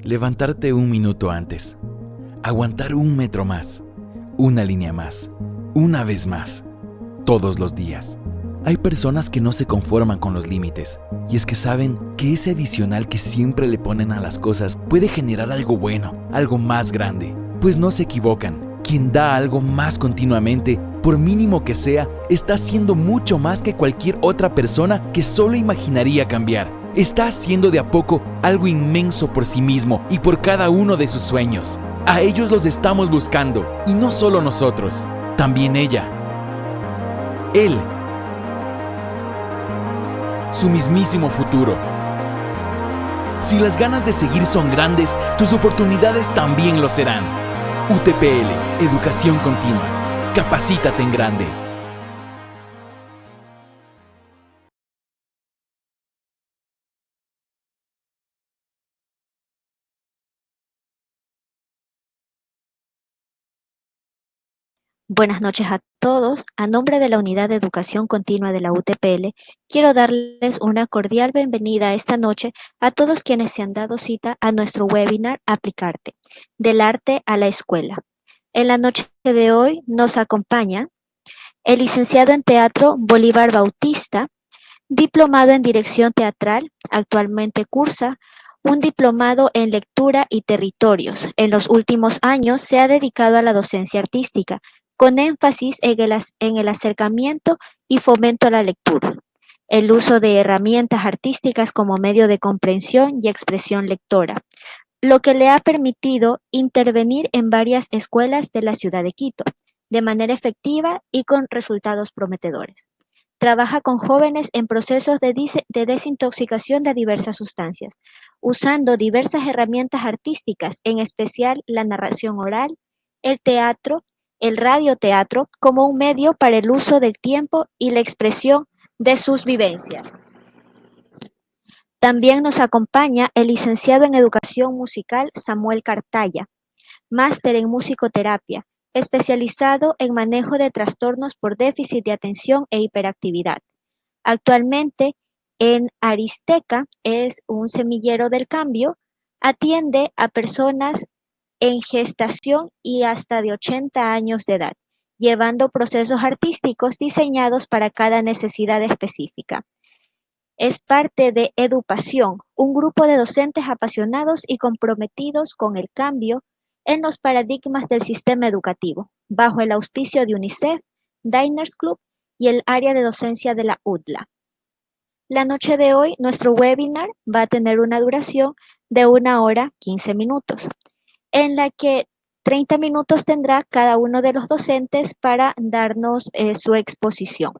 Levantarte un minuto antes. Aguantar un metro más. Una línea más. Una vez más. Todos los días. Hay personas que no se conforman con los límites, y es que saben que ese adicional que siempre le ponen a las cosas puede generar algo bueno, algo más grande. Pues no se equivocan. Quien da algo más continuamente, por mínimo que sea, está haciendo mucho más que cualquier otra persona que solo imaginaría cambiar. Está haciendo de a poco algo inmenso por sí mismo y por cada uno de sus sueños. A ellos los estamos buscando, y no solo nosotros, también ella. Él. Su mismísimo futuro. Si las ganas de seguir son grandes, tus oportunidades también lo serán. UTPL, Educación Continua. Capacítate en grande. Buenas noches a todos. A nombre de la Unidad de Educación Continua de la UTPL, quiero darles una cordial bienvenida esta noche a todos quienes se han dado cita a nuestro webinar Aplicarte, del arte a la escuela. En la noche de hoy nos acompaña el licenciado en teatro Bolívar Bautista, diplomado en dirección teatral, actualmente cursa un diplomado en lectura y territorios. En los últimos años se ha dedicado a la docencia artística, con énfasis en el acercamiento y fomento a la lectura, el uso de herramientas artísticas como medio de comprensión y expresión lectora, lo que le ha permitido intervenir en varias escuelas de la ciudad de Quito, de manera efectiva y con resultados prometedores. Trabaja con jóvenes en procesos de desintoxicación de diversas sustancias, usando diversas herramientas artísticas, en especial la narración oral, el teatro, el radioteatro, como un medio para el uso del tiempo y la expresión de sus vivencias. También nos acompaña el licenciado en Educación Musical Samuel Cartaya, máster en musicoterapia, especializado en manejo de trastornos por déficit de atención e hiperactividad. Actualmente en Aristeca, es un semillero del cambio, atiende a personas en gestación y hasta de 80 años de edad, llevando procesos artísticos diseñados para cada necesidad específica. Es parte de Edupación, un grupo de docentes apasionados y comprometidos con el cambio en los paradigmas del sistema educativo, bajo el auspicio de UNICEF, Diners Club y el área de docencia de la UDLA. La noche de hoy, nuestro webinar va a tener una duración de 1 hora 15 minutos, en la que 30 minutos tendrá cada uno de los docentes para darnos su exposición.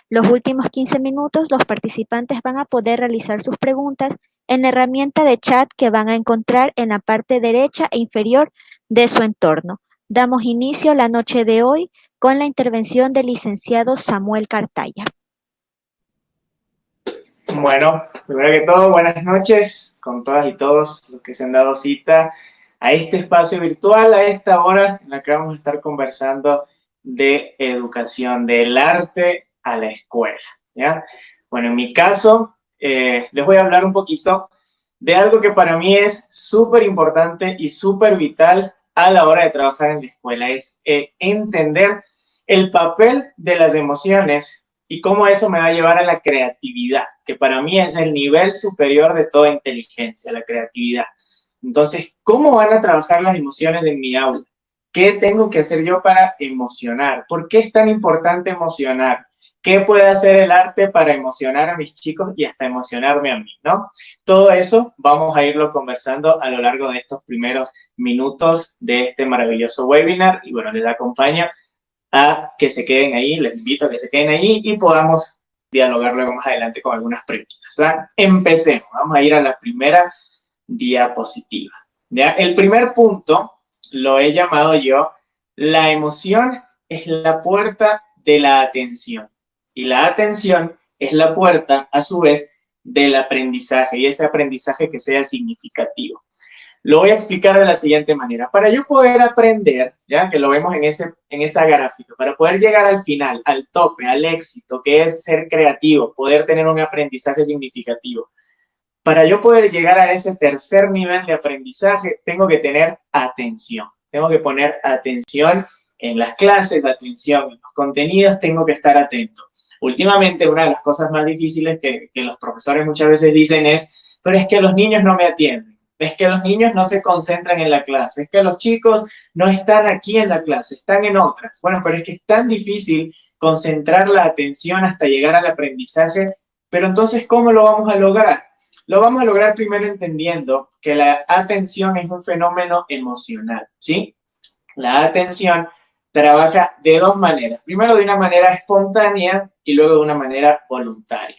Los últimos 15 minutos, los participantes van a poder realizar sus preguntas en la herramienta de chat que van a encontrar en la parte derecha e inferior de su entorno. Damos inicio la noche de hoy con la intervención del licenciado Samuel Cartaya. Bueno, primero que todo, buenas noches con todas y todos los que se han dado cita a este espacio virtual, a esta hora en la que vamos a estar conversando de educación, del arte a la escuela, ¿ya? Bueno, en mi caso, les voy a hablar un poquito de algo que para mí es súper importante y súper vital a la hora de trabajar en la escuela, es entender el papel de las emociones y cómo eso me va a llevar a la creatividad, que para mí es el nivel superior de toda inteligencia, la creatividad. Entonces, ¿cómo van a trabajar las emociones en mi aula? ¿Qué tengo que hacer yo para emocionar? ¿Por qué es tan importante emocionar? ¿Qué puede hacer el arte para emocionar a mis chicos y hasta emocionarme a mí, ¿no? Todo eso vamos a irlo conversando a lo largo de estos primeros minutos de este maravilloso webinar. Y bueno, les acompaña a que se queden ahí, les invito a que se queden ahí y podamos dialogar luego más adelante con algunas preguntas, ¿verdad? Empecemos, vamos a ir a la primera diapositiva, ¿ya? El primer punto lo he llamado yo, la emoción es la puerta de la atención y la atención es la puerta, a su vez, del aprendizaje y ese aprendizaje que sea significativo. Lo voy a explicar de la siguiente manera. Para yo poder aprender, ya que lo vemos en esa gráfica, para poder llegar al final, al tope, al éxito, que es ser creativo, poder tener un aprendizaje significativo, Para yo poder llegar a ese tercer nivel de aprendizaje, tengo que tener atención. Tengo que poner atención en las clases, atención en los contenidos, tengo que estar atento. Últimamente, una de las cosas más difíciles que los profesores muchas veces dicen es, pero es que los niños no me atienden, es que los niños no se concentran en la clase, es que los chicos no están aquí en la clase, están en otras. Bueno, pero es que es tan difícil concentrar la atención hasta llegar al aprendizaje, pero entonces, ¿cómo lo vamos a lograr? Lo vamos a lograr primero entendiendo que la atención es un fenómeno emocional, ¿sí? La atención trabaja de dos maneras. Primero de una manera espontánea y luego de una manera voluntaria.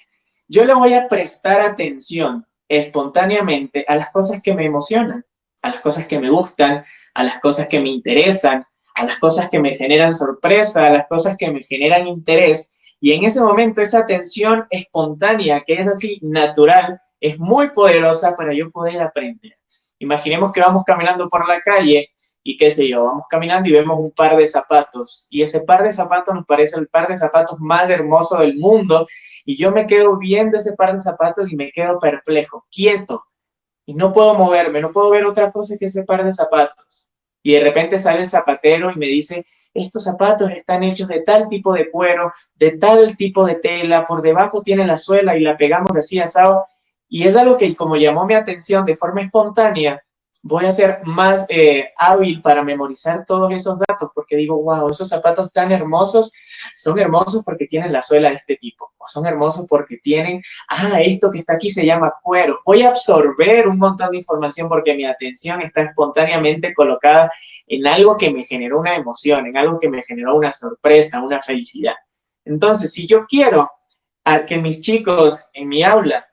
Yo le voy a prestar atención espontáneamente a las cosas que me emocionan, a las cosas que me gustan, a las cosas que me interesan, a las cosas que me generan sorpresa, a las cosas que me generan interés. Y en ese momento esa atención espontánea, que es así natural, es muy poderosa para yo poder aprender. Imaginemos que vamos caminando por la calle y qué sé yo, vamos caminando y vemos un par de zapatos y ese par de zapatos nos parece el par de zapatos más hermoso del mundo y yo me quedo viendo ese par de zapatos y me quedo perplejo, quieto y no puedo moverme, no puedo ver otra cosa que ese par de zapatos. Y de repente sale el zapatero y me dice, estos zapatos están hechos de tal tipo de cuero, de tal tipo de tela, por debajo tiene la suela y la pegamos así asado. Y es algo que como llamó mi atención de forma espontánea, voy a ser más hábil para memorizar todos esos datos, porque digo, wow, esos zapatos tan hermosos, son hermosos porque tienen la suela de este tipo, o son hermosos porque tienen, esto que está aquí se llama cuero. Voy a absorber un montón de información porque mi atención está espontáneamente colocada en algo que me generó una emoción, en algo que me generó una sorpresa, una felicidad. Entonces, si yo quiero a que mis chicos en mi aula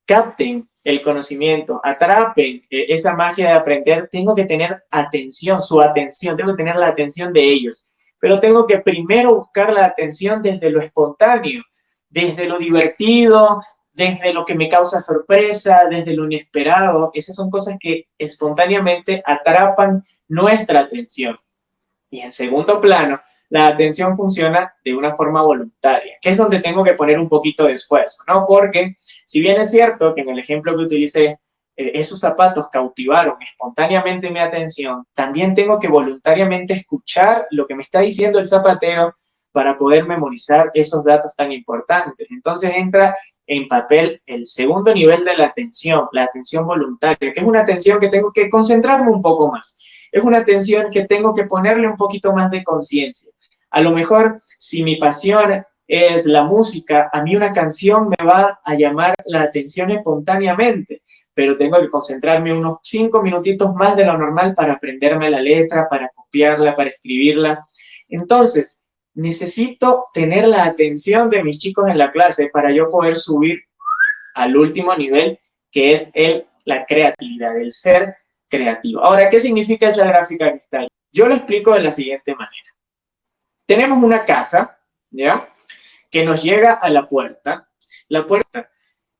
capten el conocimiento, atrapen esa magia de aprender, tengo que tener atención, su atención, tengo que tener la atención de ellos. Pero tengo que primero buscar la atención desde lo espontáneo, desde lo divertido, desde lo que me causa sorpresa, desde lo inesperado. Esas son cosas que espontáneamente atrapan nuestra atención. Y en segundo plano, la atención funciona de una forma voluntaria, que es donde tengo que poner un poquito de esfuerzo, ¿no? Porque si bien es cierto que en el ejemplo que utilicé, esos zapatos cautivaron espontáneamente mi atención, también tengo que voluntariamente escuchar lo que me está diciendo el zapatero para poder memorizar esos datos tan importantes. Entonces entra en papel el segundo nivel de la atención voluntaria, que es una atención que tengo que concentrarme un poco más. Es una atención que tengo que ponerle un poquito más de conciencia. A lo mejor, si mi pasión es la música, a mí una canción me va a llamar la atención espontáneamente, pero tengo que concentrarme unos 5 minutitos más de lo normal para aprenderme la letra, para copiarla, para escribirla. Entonces, necesito tener la atención de mis chicos en la clase para yo poder subir al último nivel, que es la creatividad, el ser creativo. Ahora, ¿qué significa esa gráfica que está ahí? Yo lo explico de la siguiente manera. Tenemos una caja, ¿ya? Que nos llega a la puerta,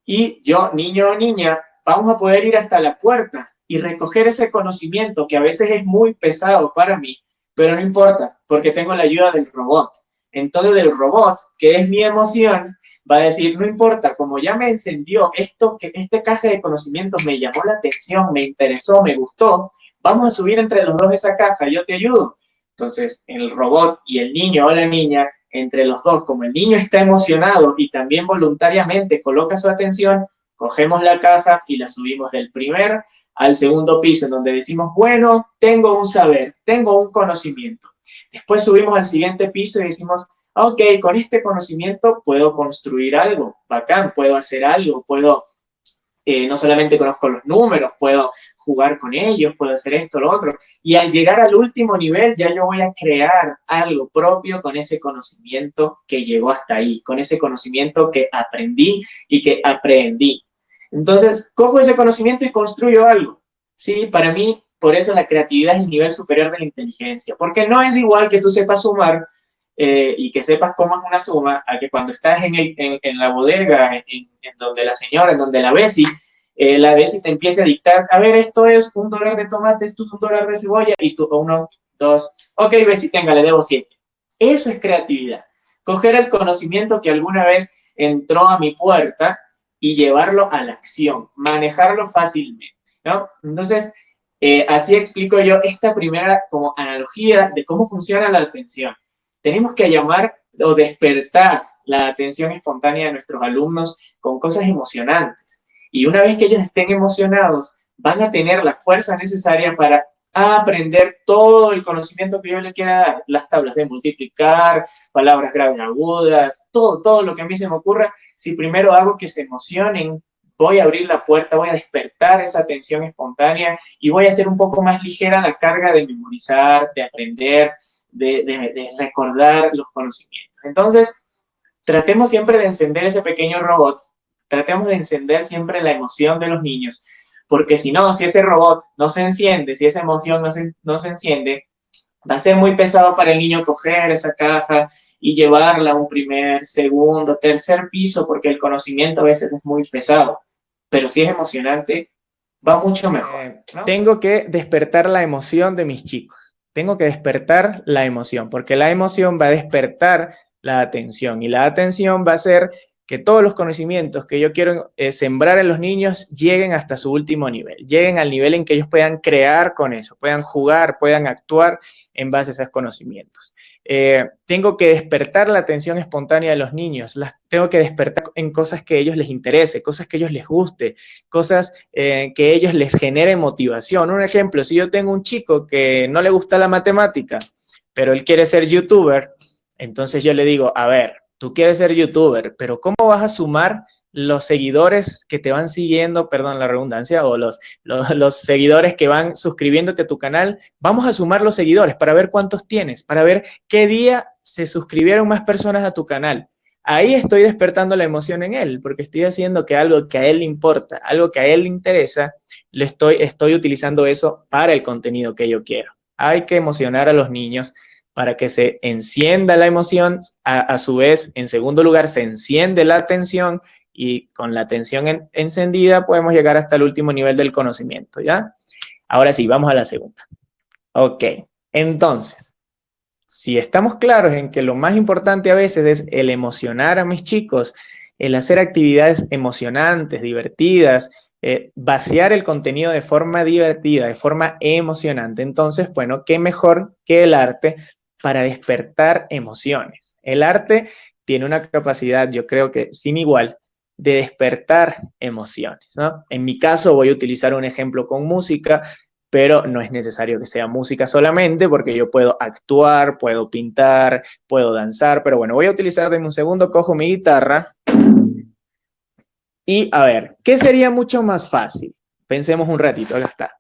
y yo, niño o niña, vamos a poder ir hasta la puerta y recoger ese conocimiento que a veces es muy pesado para mí, pero no importa, porque tengo la ayuda del robot. Entonces el robot, que es mi emoción, va a decir, no importa, como ya me encendió este caja de conocimientos me llamó la atención, me interesó, me gustó, vamos a subir entre los dos esa caja, yo te ayudo. Entonces el robot y el niño o la niña, entre los dos, como el niño está emocionado y también voluntariamente coloca su atención, cogemos la caja y la subimos del primer al segundo piso, en donde decimos, bueno, tengo un saber, tengo un conocimiento. Después subimos al siguiente piso y decimos, ok, con este conocimiento puedo construir algo, bacán, puedo hacer algo, puedo, no solamente conozco los números, puedo jugar con ellos, puedo hacer esto, lo otro. Y al llegar al último nivel, ya yo voy a crear algo propio con ese conocimiento que llegó hasta ahí, con ese conocimiento que aprendí y que aprendí. Entonces, cojo ese conocimiento y construyo algo. Sí, para mí, por eso la creatividad es el nivel superior de la inteligencia, porque no es igual que tú sepas sumar y que sepas cómo es una suma, a que cuando estás en la bodega, en donde la señora, en donde la Bessie te empieza a dictar, a ver, esto es $1 de tomate, esto es $1 de cebolla, y tú, 1, 2, ok, Bessie, tenga, le debo 7. Eso es creatividad. Coger el conocimiento que alguna vez entró a mi puerta y llevarlo a la acción, manejarlo fácilmente, ¿no? Entonces, así explico yo esta primera como analogía de cómo funciona la atención. Tenemos que llamar o despertar la atención espontánea de nuestros alumnos con cosas emocionantes. Y una vez que ellos estén emocionados, van a tener la fuerza necesaria para aprender todo el conocimiento que yo les quiera dar, las tablas de multiplicar, palabras graves agudas, todo lo que a mí se me ocurra. Si primero hago que se emocionen, voy a abrir la puerta, voy a despertar esa atención espontánea y voy a hacer un poco más ligera la carga de memorizar, de aprender, de recordar los conocimientos. Entonces, tratemos siempre de encender ese pequeño robot, tratemos de encender siempre la emoción de los niños, porque si no, si ese robot no se enciende, si esa emoción no se enciende, va a ser muy pesado para el niño coger esa caja y llevarla a un primer, segundo, tercer piso, porque el conocimiento a veces es muy pesado, pero si es emocionante, va mucho mejor, ¿no? Tengo que despertar la emoción de mis chicos, tengo que despertar la emoción, porque la emoción va a despertar la atención, y la atención va a hacer que todos los conocimientos que yo quiero sembrar en los niños lleguen hasta su último nivel, lleguen al nivel en que ellos puedan crear con eso, puedan jugar, puedan actuar en base a esos conocimientos. Tengo que despertar la atención espontánea de los niños, tengo que despertar en cosas que a ellos les interese, cosas que a ellos les guste, cosas que a ellos les genere motivación. Un ejemplo, si yo tengo un chico que no le gusta la matemática, pero él quiere ser youtuber, entonces yo le digo, a ver, tú quieres ser youtuber, pero ¿cómo vas a sumar los seguidores que te van siguiendo, perdón la redundancia, o los seguidores que van suscribiéndote a tu canal? Vamos a sumar los seguidores para ver cuántos tienes, para ver qué día se suscribieron más personas a tu canal. Ahí estoy despertando la emoción en él, porque estoy haciendo que algo que a él le importa, algo que a él le interesa, estoy utilizando eso para el contenido que yo quiero. Hay que emocionar a los niños para que se encienda la emoción, a su vez, en segundo lugar, se enciende la atención, y con la atención encendida podemos llegar hasta el último nivel del conocimiento, ¿ya? Ahora sí, vamos a la segunda. Ok, entonces, si estamos claros en que lo más importante a veces es el emocionar a mis chicos, el hacer actividades emocionantes, divertidas, vaciar el contenido de forma divertida, de forma emocionante, entonces, bueno, qué mejor que el arte para despertar emociones. El arte tiene una capacidad, yo creo que sin igual, de despertar emociones, ¿no? En mi caso voy a utilizar un ejemplo con música, pero no es necesario que sea música solamente, porque yo puedo actuar, puedo pintar, puedo danzar, pero bueno, voy a utilizar, denme un segundo, cojo mi guitarra, y a ver, ¿qué sería mucho más fácil? Pensemos un ratito, acá está.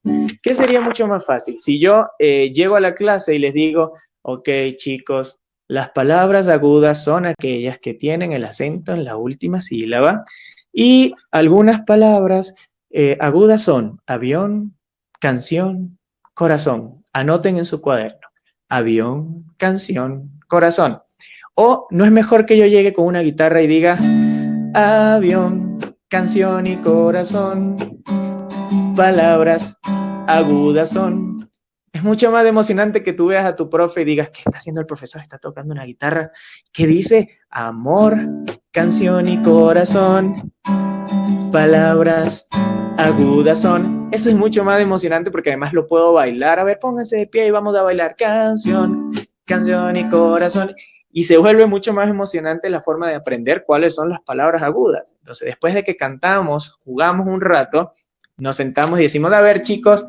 ¿Qué sería mucho más fácil? Si yo llego a la clase y les digo, ok, chicos, las palabras agudas son aquellas que tienen el acento en la última sílaba, y algunas palabras agudas son avión, canción, corazón. Anoten en su cuaderno. Avión, canción, corazón. O no es mejor que yo llegue con una guitarra y diga avión, canción y corazón, palabras agudas son. Es mucho más emocionante que tú veas a tu profe y digas, ¿qué está haciendo el profesor? Está tocando una guitarra que dice amor, canción y corazón, palabras agudas son. Eso es mucho más emocionante porque además lo puedo bailar. A ver, pónganse de pie y vamos a bailar canción, canción y corazón. Y se vuelve mucho más emocionante la forma de aprender cuáles son las palabras agudas. Entonces, después de que cantamos, jugamos un rato, nos sentamos y decimos, a ver, chicos,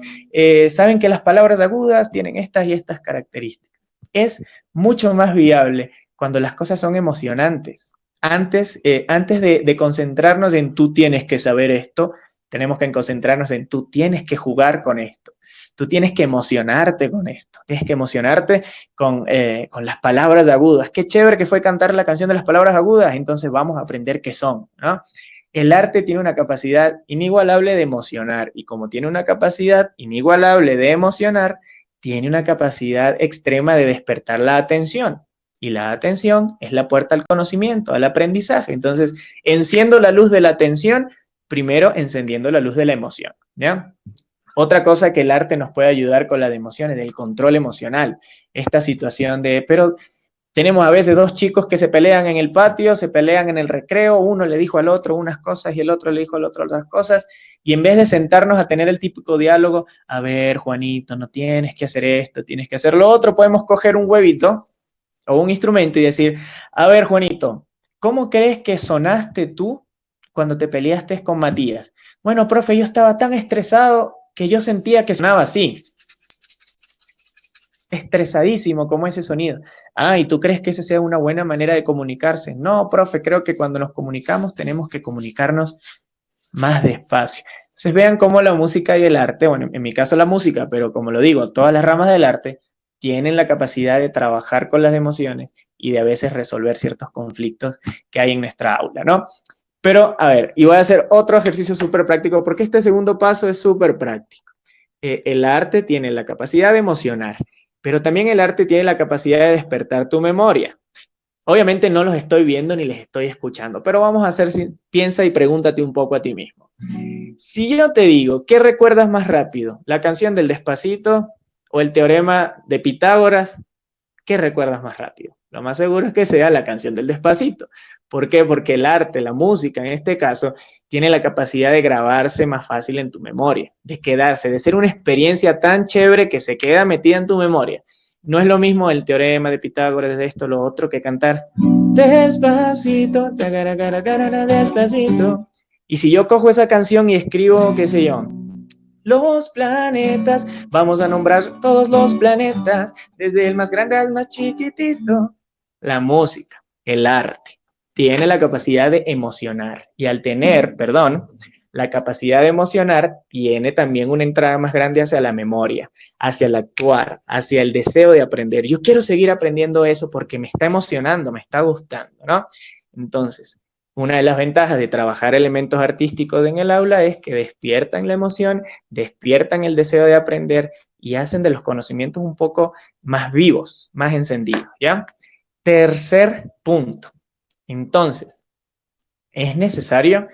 saben que las palabras agudas tienen estas y estas características. Es mucho más viable cuando las cosas son emocionantes. Antes de concentrarnos en tú tienes que saber esto, tenemos que concentrarnos en tú tienes que jugar con esto. Tú tienes que emocionarte con esto, tienes que emocionarte con las palabras agudas. Qué chévere que fue cantar la canción de las palabras agudas, entonces vamos a aprender qué son, ¿no? El arte tiene una capacidad inigualable de emocionar, y como tiene una capacidad inigualable de emocionar, tiene una capacidad extrema de despertar la atención. Y la atención es la puerta al conocimiento, al aprendizaje. Entonces, enciendo la luz de la atención, primero encendiendo la luz de la emoción, ¿ya? Otra cosa que el arte nos puede ayudar con la de emociones, del control emocional. Esta situación de, pero Tenemos a veces dos chicos que se pelean en el patio, se pelean en el recreo, uno le dijo al otro unas cosas y el otro le dijo al otro otras cosas, y en vez de sentarnos a tener el típico diálogo, a ver, Juanito, no tienes que hacer esto, tienes que hacer lo otro, podemos coger un huevito o un instrumento y decir, a ver, Juanito, ¿cómo crees que sonaste tú cuando te peleaste con Matías? Bueno, profe, yo estaba tan estresado que yo sentía que sonaba así, estresadísimo como ese sonido. Ah, ¿y tú crees que esa sea una buena manera de comunicarse? No, profe, creo que cuando nos comunicamos tenemos que comunicarnos más despacio. Entonces vean cómo la música y el arte, bueno, en mi caso la música, pero como lo digo, todas las ramas del arte tienen la capacidad de trabajar con las emociones y de a veces resolver ciertos conflictos que hay en nuestra aula, ¿no? Pero, a ver, y voy a hacer otro ejercicio súper práctico porque este segundo paso es súper práctico. El arte tiene la capacidad de emocionar, pero también el arte tiene la capacidad de despertar tu memoria. Obviamente no los estoy viendo ni les estoy escuchando, pero vamos a hacer, piensa y pregúntate un poco a ti mismo. Si yo te digo, ¿qué recuerdas más rápido? ¿La canción del Despacito o el teorema de Pitágoras? ¿Qué recuerdas más rápido? Lo más seguro es que sea la canción del Despacito. ¿Por qué? Porque el arte, la música en este caso, tiene la capacidad de grabarse más fácil en tu memoria, de quedarse, de ser una experiencia tan chévere que se queda metida en tu memoria. No es lo mismo el teorema de Pitágoras, de esto, lo otro, que cantar despacito, despacito. Y si yo cojo esa canción y escribo, qué sé yo, los planetas, vamos a nombrar todos los planetas, desde el más grande al más chiquitito. La música, el arte, tiene la capacidad de emocionar. Y al tener, la capacidad de emocionar, tiene también una entrada más grande hacia la memoria, hacia el actuar, hacia el deseo de aprender. Yo quiero seguir aprendiendo eso porque me está emocionando, me está gustando, ¿no? Entonces, una de las ventajas de trabajar elementos artísticos en el aula es que despiertan la emoción, despiertan el deseo de aprender y hacen de los conocimientos un poco más vivos, más encendidos, ¿ya? Tercer punto. Entonces, es necesario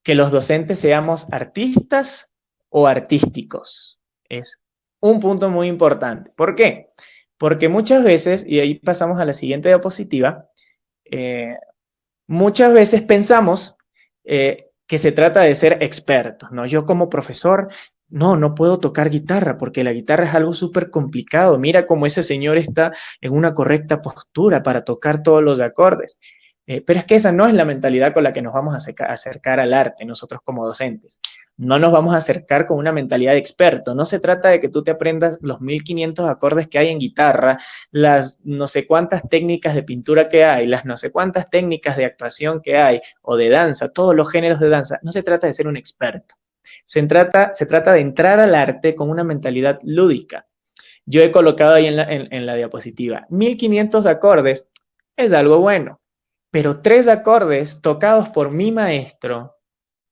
que los docentes seamos artistas o artísticos. Es un punto muy importante. ¿Por qué? Porque muchas veces, y ahí pasamos a la siguiente diapositiva, muchas veces pensamos que se trata de ser expertos, ¿no? Yo como profesor, no puedo tocar guitarra porque la guitarra es algo súper complicado. Mira cómo ese señor está en una correcta postura para tocar todos los acordes. Pero es que esa no es la mentalidad con la que nos vamos a acercar al arte, nosotros como docentes. No nos vamos a acercar con una mentalidad de experto. No se trata de que tú te aprendas los 1500 acordes que hay en guitarra, las no sé cuántas técnicas de pintura que hay, las no sé cuántas técnicas de actuación que hay, o de danza, todos los géneros de danza. No se trata de ser un experto. Se trata de entrar al arte con una mentalidad lúdica. Yo he colocado ahí en la diapositiva, 1500 acordes es algo bueno, pero 3 acordes tocados por mi maestro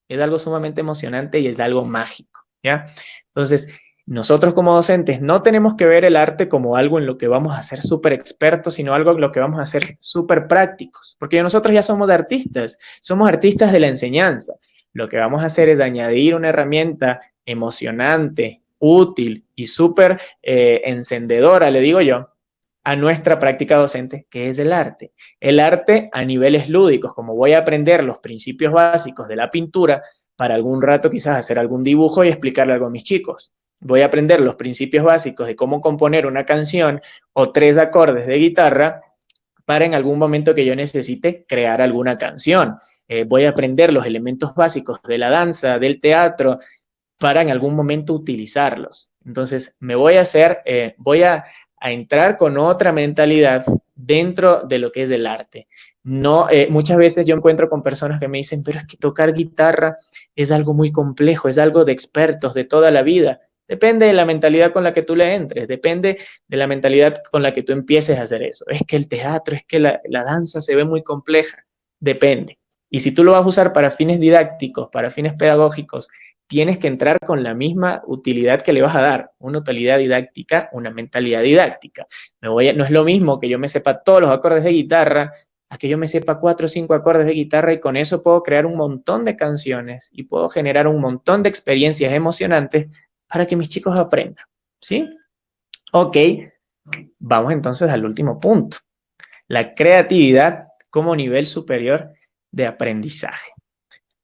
es algo sumamente emocionante y es algo mágico, ¿ya? Entonces, nosotros como docentes no tenemos que ver el arte como algo en lo que vamos a ser súper expertos, sino algo en lo que vamos a ser súper prácticos, porque nosotros ya somos artistas de la enseñanza. Lo que vamos a hacer es añadir una herramienta emocionante, útil y súper encendedora, le digo yo, a nuestra práctica docente, que es el arte. El arte a niveles lúdicos, como voy a aprender los principios básicos de la pintura, para algún rato quizás hacer algún dibujo y explicarle algo a mis chicos. Voy a aprender los principios básicos de cómo componer una canción o 3 acordes de guitarra para en algún momento que yo necesite crear alguna canción. Voy a aprender los elementos básicos de la danza, del teatro, para en algún momento utilizarlos. Entonces, voy a entrar con otra mentalidad dentro de lo que es el arte. No, muchas veces yo encuentro con personas que me dicen, pero es que tocar guitarra es algo muy complejo, es algo de expertos de toda la vida. Depende de la mentalidad con la que tú le entres, depende de la mentalidad con la que tú empieces a hacer eso. Es que el teatro, es que la danza se ve muy compleja, depende. Y si tú lo vas a usar para fines didácticos, para fines pedagógicos, tienes que entrar con la misma utilidad que le vas a dar, una utilidad didáctica, una mentalidad didáctica. No es lo mismo que yo me sepa todos los acordes de guitarra, a que yo me sepa 4 o 5 acordes de guitarra y con eso puedo crear un montón de canciones y puedo generar un montón de experiencias emocionantes para que mis chicos aprendan, ¿sí? Ok, vamos entonces al último punto. la creatividad como nivel superior de aprendizaje.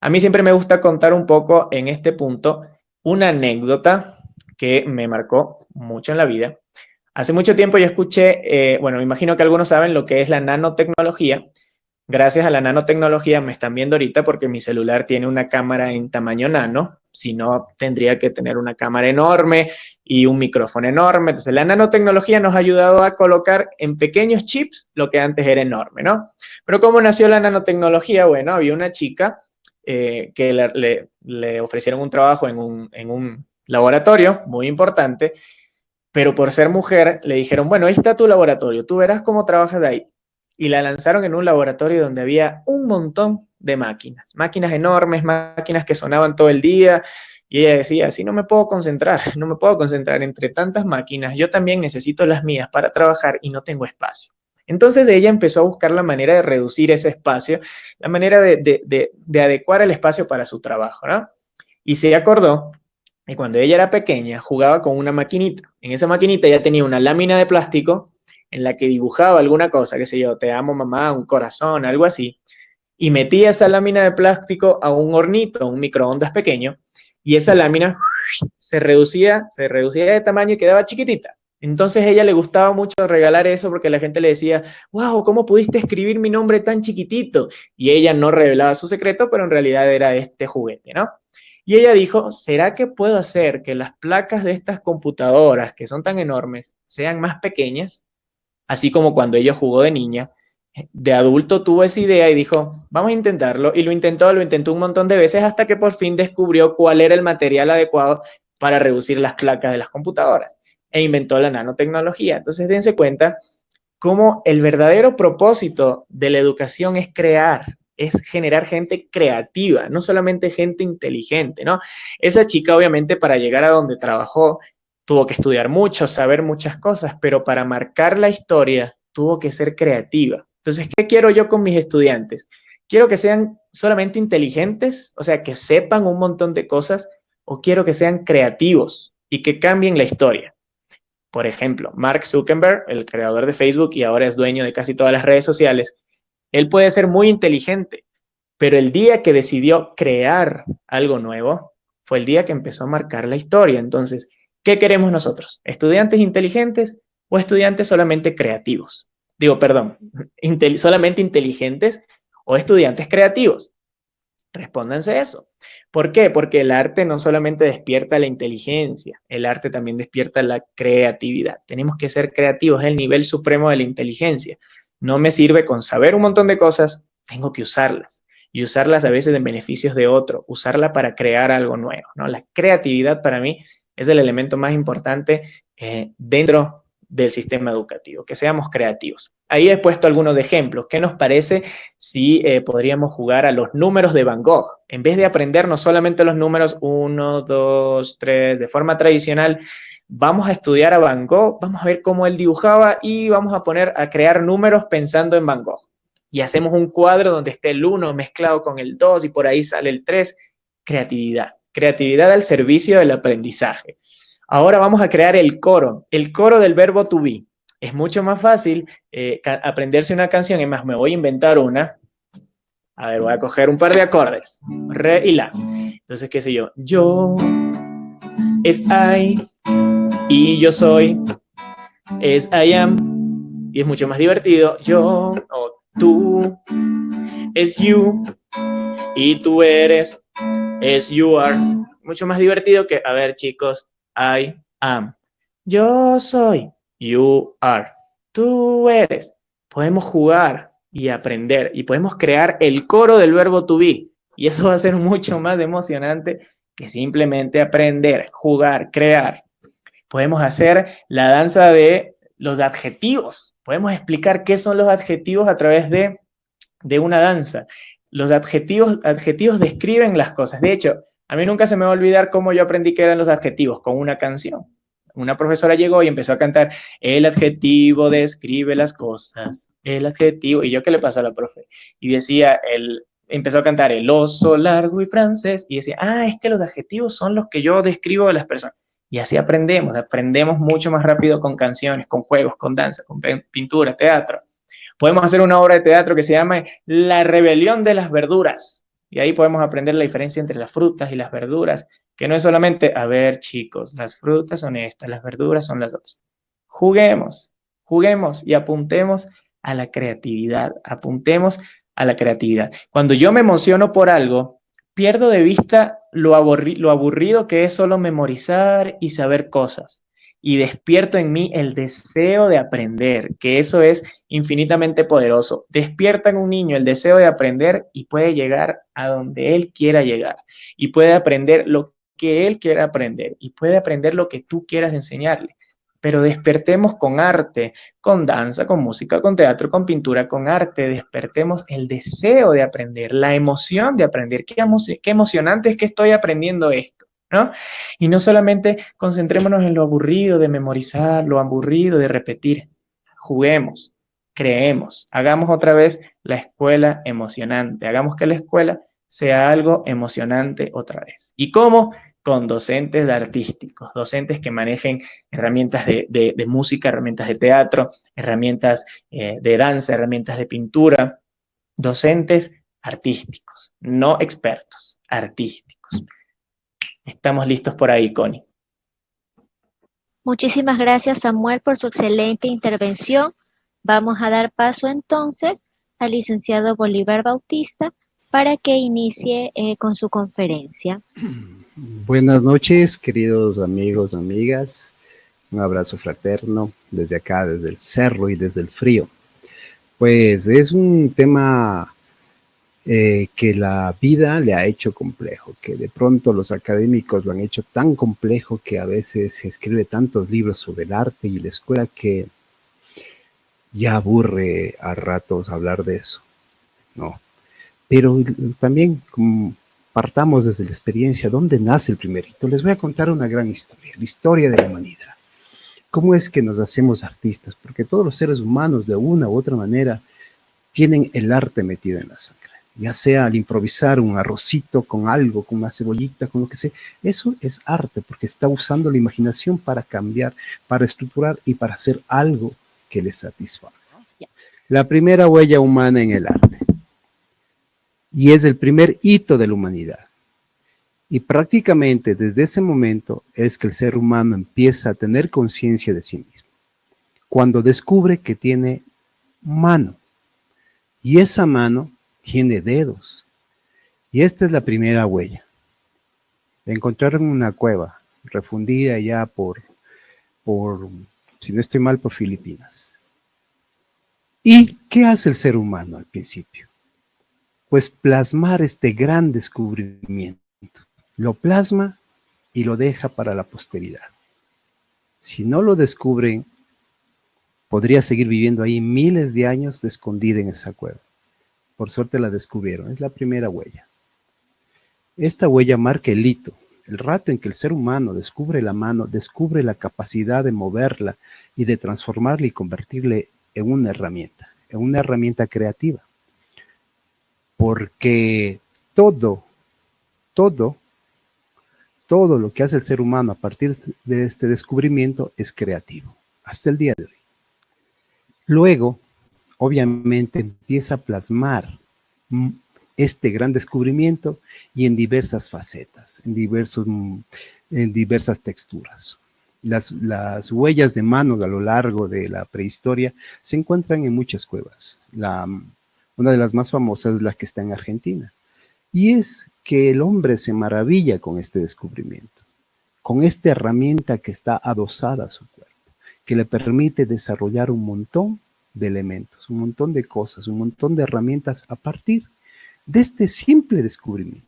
A mí siempre me gusta contar un poco en este punto una anécdota que me marcó mucho en la vida. Hace mucho tiempo yo escuché, bueno, me imagino que algunos saben lo que es la nanotecnología. Gracias a la nanotecnología me están viendo ahorita porque mi celular tiene una cámara en tamaño nano, si no tendría que tener una cámara enorme y un micrófono enorme. Entonces la nanotecnología nos ha ayudado a colocar en pequeños chips lo que antes era enorme, ¿no? Pero ¿cómo nació la nanotecnología? Bueno, había una chica que le ofrecieron un trabajo en un laboratorio muy importante, pero por ser mujer le dijeron, bueno, ahí está tu laboratorio, tú verás cómo trabajas de ahí. Y la lanzaron en un laboratorio donde había un montón de máquinas, máquinas enormes, máquinas que sonaban todo el día, y ella decía, así no me puedo concentrar, no me puedo concentrar entre tantas máquinas, yo también necesito las mías para trabajar y no tengo espacio. Entonces ella empezó a buscar la manera de reducir ese espacio, la manera de adecuar el espacio para su trabajo, ¿no? Y se acordó que cuando ella era pequeña jugaba con una maquinita. En esa maquinita ella tenía una lámina de plástico en la que dibujaba alguna cosa, qué sé yo, te amo mamá, un corazón, algo así, y metía esa lámina de plástico a un hornito, a un microondas pequeño, y esa lámina se reducía de tamaño y quedaba chiquitita. Entonces a ella le gustaba mucho regalar eso porque la gente le decía, wow, ¿cómo pudiste escribir mi nombre tan chiquitito? Y ella no revelaba su secreto, pero en realidad era este juguete, ¿no? Y ella dijo, ¿será que puedo hacer que las placas de estas computadoras, que son tan enormes, sean más pequeñas? Así como cuando ella jugó de niña, de adulto tuvo esa idea y dijo, vamos a intentarlo, y lo intentó un montón de veces hasta que por fin descubrió cuál era el material adecuado para reducir las placas de las computadoras e inventó la nanotecnología. Entonces dense cuenta cómo el verdadero propósito de la educación es crear, es generar gente creativa, no solamente gente inteligente, ¿no? Esa chica obviamente para llegar a donde trabajó tuvo que estudiar mucho, saber muchas cosas, pero para marcar la historia tuvo que ser creativa. Entonces, ¿qué quiero yo con mis estudiantes? Quiero que sean solamente inteligentes, o sea, que sepan un montón de cosas, o quiero que sean creativos y que cambien la historia. Por ejemplo, Mark Zuckerberg, el creador de Facebook y ahora es dueño de casi todas las redes sociales, él puede ser muy inteligente, pero el día que decidió crear algo nuevo fue el día que empezó a marcar la historia. Entonces, ¿qué queremos nosotros? ¿Estudiantes inteligentes o estudiantes solamente creativos? Digo, perdón, solamente inteligentes o estudiantes creativos. Respóndanse eso. ¿Por qué? Porque el arte no solamente despierta la inteligencia, el arte también despierta la creatividad. Tenemos que ser creativos, es el nivel supremo de la inteligencia. No me sirve con saber un montón de cosas, tengo que usarlas. Y usarlas a veces en beneficios de otro, usarla para crear algo nuevo, ¿no? La creatividad para mí es el elemento más importante dentro del sistema educativo, que seamos creativos. Ahí he puesto algunos ejemplos. ¿Qué nos parece si podríamos jugar a los números de Van Gogh? En vez de aprendernos solamente los números 1, 2, 3 de forma tradicional, vamos a estudiar a Van Gogh, vamos a ver cómo él dibujaba y vamos a poner a crear números pensando en Van Gogh. Y hacemos un cuadro donde esté el 1 mezclado con el 2 y por ahí sale el 3. Creatividad. Creatividad al servicio del aprendizaje. Ahora vamos a crear el coro del verbo to be. Es mucho más fácil aprenderse una canción, es más, me voy a inventar una. A ver, voy a coger un par de acordes, re y la. Entonces, qué sé yo, yo es I y yo soy, es I am, y es mucho más divertido, yo o tú, es you, y tú eres, es you are. Mucho más divertido que, a ver chicos, I am. Yo soy. You are. Tú eres. Podemos jugar y aprender y podemos crear el coro del verbo to be. Y eso va a ser mucho más emocionante que simplemente aprender, jugar, crear. Podemos hacer la danza de los adjetivos. Podemos explicar qué son los adjetivos a través de una danza. Los adjetivos describen las cosas. De hecho, a mí nunca se me va a olvidar cómo yo aprendí que eran los adjetivos con una canción. Una profesora llegó y empezó a cantar, el adjetivo describe las cosas, el adjetivo, y yo, ¿qué le pasa a la profe? Y decía, empezó a cantar el oso largo y francés, y decía, es que los adjetivos son los que yo describo de las personas. Y así aprendemos mucho más rápido con canciones, con juegos, con danza, con pintura, teatro. Podemos hacer una obra de teatro que se llama La rebelión de las verduras. Y ahí podemos aprender la diferencia entre las frutas y las verduras, que no es solamente, a ver, chicos, las frutas son estas, las verduras son las otras. Juguemos, juguemos y apuntemos a la creatividad, apuntemos a la creatividad. Cuando yo me emociono por algo, pierdo de vista lo aburrido que es solo memorizar y saber cosas. Y despierto en mí el deseo de aprender, que eso es infinitamente poderoso. Despierta en un niño el deseo de aprender y puede llegar a donde él quiera llegar. Y puede aprender lo que él quiera aprender. Y puede aprender lo que tú quieras enseñarle. Pero despertemos con arte, con danza, con música, con teatro, con pintura, con arte. Despertemos el deseo de aprender, la emoción de aprender. Qué emocionante es que estoy aprendiendo esto, ¿no? Y no solamente concentrémonos en lo aburrido de memorizar, lo aburrido de repetir. Juguemos, creemos, hagamos otra vez la escuela emocionante. Hagamos que la escuela sea algo emocionante otra vez. ¿Y cómo? Con docentes artísticos, docentes que manejen herramientas de música, herramientas de teatro, herramientas de danza, herramientas de pintura, docentes artísticos, no expertos, artísticos. Estamos listos por ahí, Connie. Muchísimas gracias, Samuel, por su excelente intervención. Vamos a dar paso entonces al licenciado Bolívar Bautista para que inicie con su conferencia. Buenas noches, queridos amigos, amigas. Un abrazo fraterno desde acá, desde el cerro y desde el frío. Pues es un tema que la vida le ha hecho complejo, que de pronto los académicos lo han hecho tan complejo que a veces se escribe tantos libros sobre el arte y la escuela que ya aburre a ratos hablar de eso, ¿no? Pero también como partamos desde la experiencia, ¿dónde nace el primer hito? Les voy a contar una gran historia, la historia de la humanidad. ¿Cómo es que nos hacemos artistas? Porque todos los seres humanos, de una u otra manera, tienen el arte metido en la sangre. Ya sea al improvisar un arrocito con algo, con una cebollita, con lo que sea. Eso es arte, porque está usando la imaginación para cambiar, para estructurar y para hacer algo que les satisfaga. La primera huella humana en el arte. Y es el primer hito de la humanidad. Y prácticamente desde ese momento es que el ser humano empieza a tener conciencia de sí mismo. Cuando descubre que tiene mano. Y esa mano tiene dedos. Y esta es la primera huella. La encontraron en una cueva, refundida ya por, si no estoy mal, por Filipinas. ¿Y qué hace el ser humano al principio? Pues plasmar este gran descubrimiento. Lo plasma y lo deja para la posteridad. Si no lo descubren, podría seguir viviendo ahí miles de años de escondida en esa cueva. Por suerte la descubrieron, es la primera huella. Esta huella marca el hito, el rato en que el ser humano descubre la mano, descubre la capacidad de moverla y de transformarla y convertirla en una herramienta creativa. Porque todo lo que hace el ser humano a partir de este descubrimiento es creativo, hasta el día de hoy. Luego, obviamente, empieza a plasmar este gran descubrimiento y en diversas facetas, en diversas texturas. Las huellas de manos a lo largo de la prehistoria se encuentran en muchas cuevas. Una de las más famosas es la que está en Argentina. Y es que el hombre se maravilla con este descubrimiento, con esta herramienta que está adosada a su cuerpo, que le permite desarrollar un montón de elementos, un montón de cosas, un montón de herramientas a partir de este simple descubrimiento.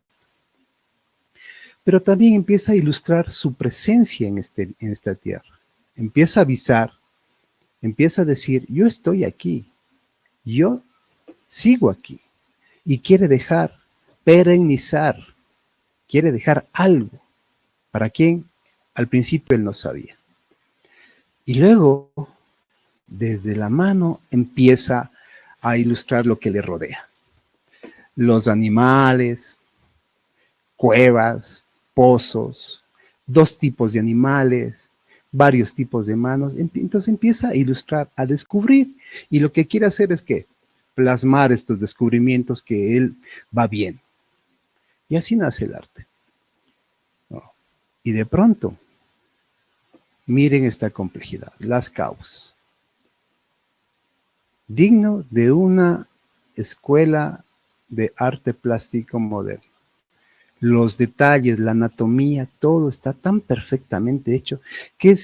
Pero también empieza a ilustrar su presencia en esta tierra. Empieza a avisar, empieza a decir, yo estoy aquí, yo sigo aquí. Y quiere dejar, perennizar, quiere dejar algo para quien al principio él no sabía. Y luego, desde la mano, empieza a ilustrar lo que le rodea. Los animales, cuevas, pozos, dos tipos de animales, varios tipos de manos, entonces empieza a ilustrar, a descubrir, y lo que quiere hacer es que plasmar estos descubrimientos que él va bien. Y así nace el arte, ¿no? Y de pronto, miren esta complejidad, las causas. Digno de una escuela de arte plástico moderno. Los detalles, la anatomía, todo está tan perfectamente hecho que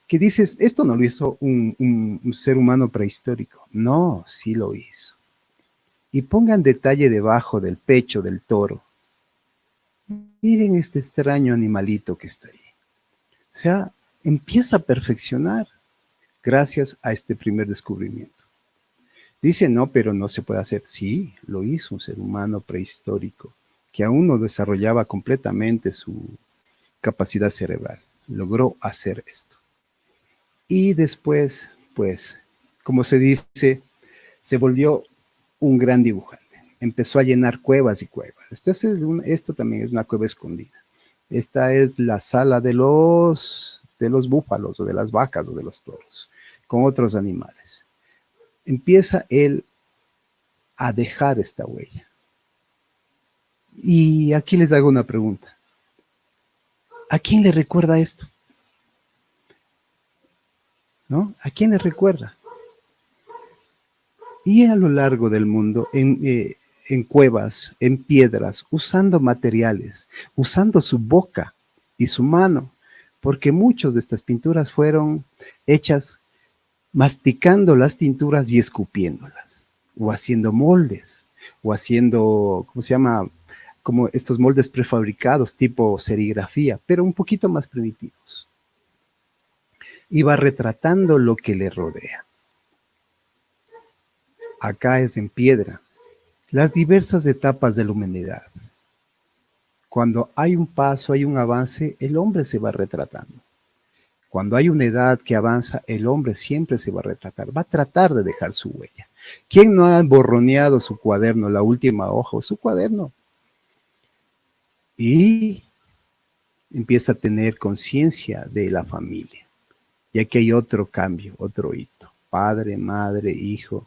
que dices, esto no lo hizo un ser humano prehistórico. No, sí lo hizo. Y pongan detalle debajo del pecho del toro. Miren este extraño animalito que está ahí. O sea, empieza a perfeccionar gracias a este primer descubrimiento. Dice, no, pero no se puede hacer. Sí, lo hizo un ser humano prehistórico que aún no desarrollaba completamente su capacidad cerebral. Logró hacer esto. Y después, pues, como se dice, se volvió un gran dibujante. Empezó a llenar cuevas y cuevas. Esto también es una cueva escondida. Esta es la sala de los búfalos, o de las vacas, o de los toros, con otros animales. Empieza él a dejar esta huella. Y aquí les hago una pregunta. ¿A quién le recuerda esto? ¿No? ¿A quién le recuerda? Y a lo largo del mundo, en cuevas, en piedras, usando materiales, usando su boca y su mano, porque muchas de estas pinturas fueron hechas masticando las tinturas y escupiéndolas, o haciendo moldes, o haciendo, ¿cómo se llama? Como estos moldes prefabricados tipo serigrafía, pero un poquito más primitivos. Y va retratando lo que le rodea. Acá es en piedra, las diversas etapas de la humanidad. Cuando hay un paso, hay un avance, el hombre se va retratando. Cuando hay una edad que avanza, el hombre siempre se va a retratar, va a tratar de dejar su huella. ¿Quién no ha borroneado su cuaderno, la última hoja o su cuaderno? Y empieza a tener conciencia de la familia. Y aquí hay otro cambio, otro hito. Padre, madre, hijo.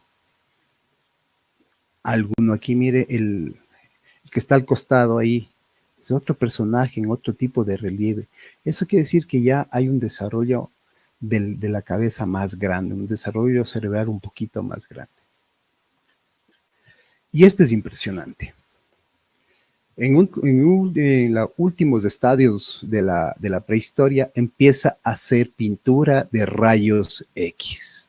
Alguno aquí, mire, el que está al costado ahí, es otro personaje en otro tipo de relieve. Eso quiere decir que ya hay un desarrollo de la cabeza más grande, un desarrollo cerebral un poquito más grande. Y esto es impresionante. En los últimos estadios de la prehistoria empieza a hacer pintura de rayos X.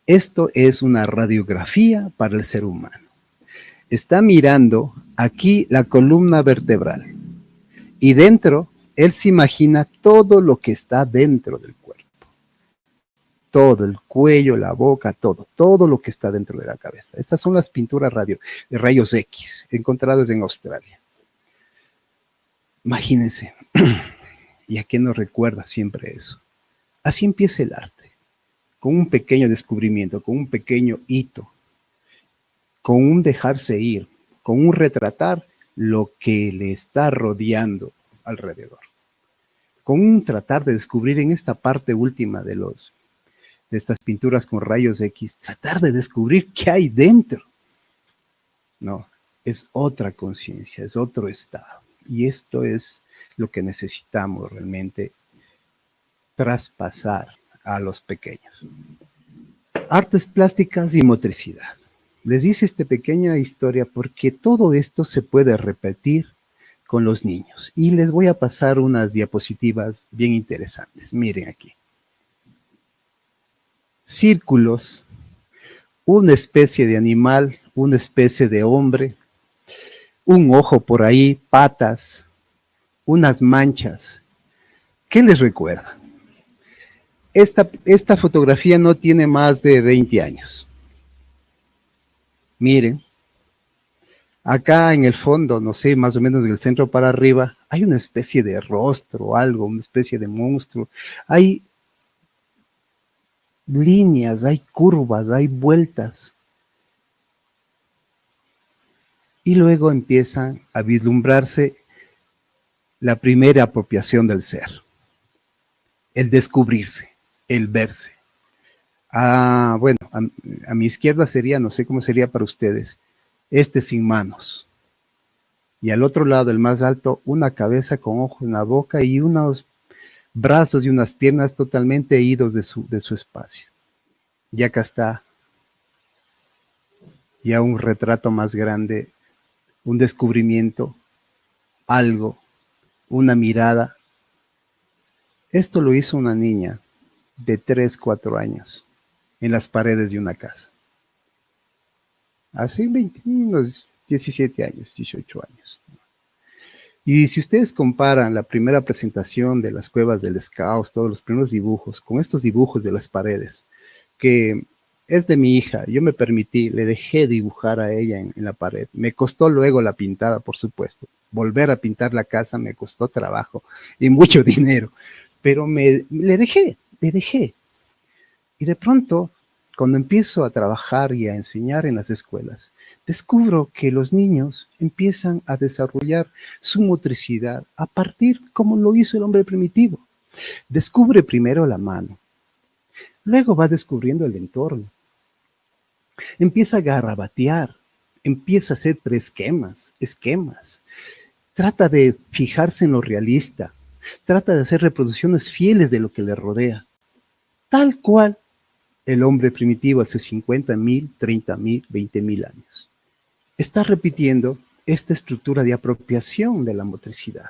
Esto es una radiografía para el ser humano. Está mirando aquí la columna vertebral y dentro él se imagina todo lo que está dentro del cuerpo. Todo, el cuello, la boca, todo lo que está dentro de la cabeza. Estas son las pinturas de rayos X encontradas en Australia. Imagínense, ¿y a qué nos recuerda siempre eso? Así empieza el arte, con un pequeño descubrimiento, con un pequeño hito, con un dejarse ir, con un retratar lo que le está rodeando alrededor, con un tratar de descubrir en esta parte última de estas pinturas con rayos X, tratar de descubrir qué hay dentro. No, es otra conciencia, es otro estado. Y esto es lo que necesitamos realmente traspasar a los pequeños. Artes plásticas y motricidad. Les hice esta pequeña historia porque todo esto se puede repetir con los niños. Y les voy a pasar unas diapositivas bien interesantes. Miren aquí. Círculos, una especie de animal, una especie de hombre, un ojo por ahí, patas, unas manchas. ¿Qué les recuerda? Esta fotografía no tiene más de 20 años. Miren, acá en el fondo, no sé, más o menos del centro para arriba, hay una especie de rostro, algo, una especie de monstruo. Hay líneas, hay curvas, hay vueltas. Y luego empiezan a vislumbrarse la primera apropiación del ser. el descubrirse, el verse. Bueno, a mi izquierda sería, no sé cómo sería para ustedes, este sin manos. Y al otro lado, el más alto, una cabeza con ojos en la boca y unos brazos y unas piernas totalmente idos de su espacio. Y acá está ya un retrato más grande, un descubrimiento, algo, una mirada. Esto lo hizo una niña de 3, 4 años en las paredes de una casa. Hace unos 17 años, 18 años. Y si ustedes comparan la primera presentación de las cuevas del Scouts, todos los primeros dibujos, con estos dibujos de las paredes, que es de mi hija, yo me permití, le dejé dibujar a ella en la pared. Me costó luego la pintada, por supuesto. Volver a pintar la casa me costó trabajo y mucho dinero, pero le dejé. Y de pronto, cuando empiezo a trabajar y a enseñar en las escuelas, descubro que los niños empiezan a desarrollar su motricidad a partir como lo hizo el hombre primitivo. Descubre primero la mano, luego va descubriendo el entorno. Empieza a garabatear, empieza a hacer esquemas. Trata de fijarse en lo realista, trata de hacer reproducciones fieles de lo que le rodea, tal cual el hombre primitivo hace 50.000, 30.000, 20.000 años. Está repitiendo esta estructura de apropiación de la motricidad,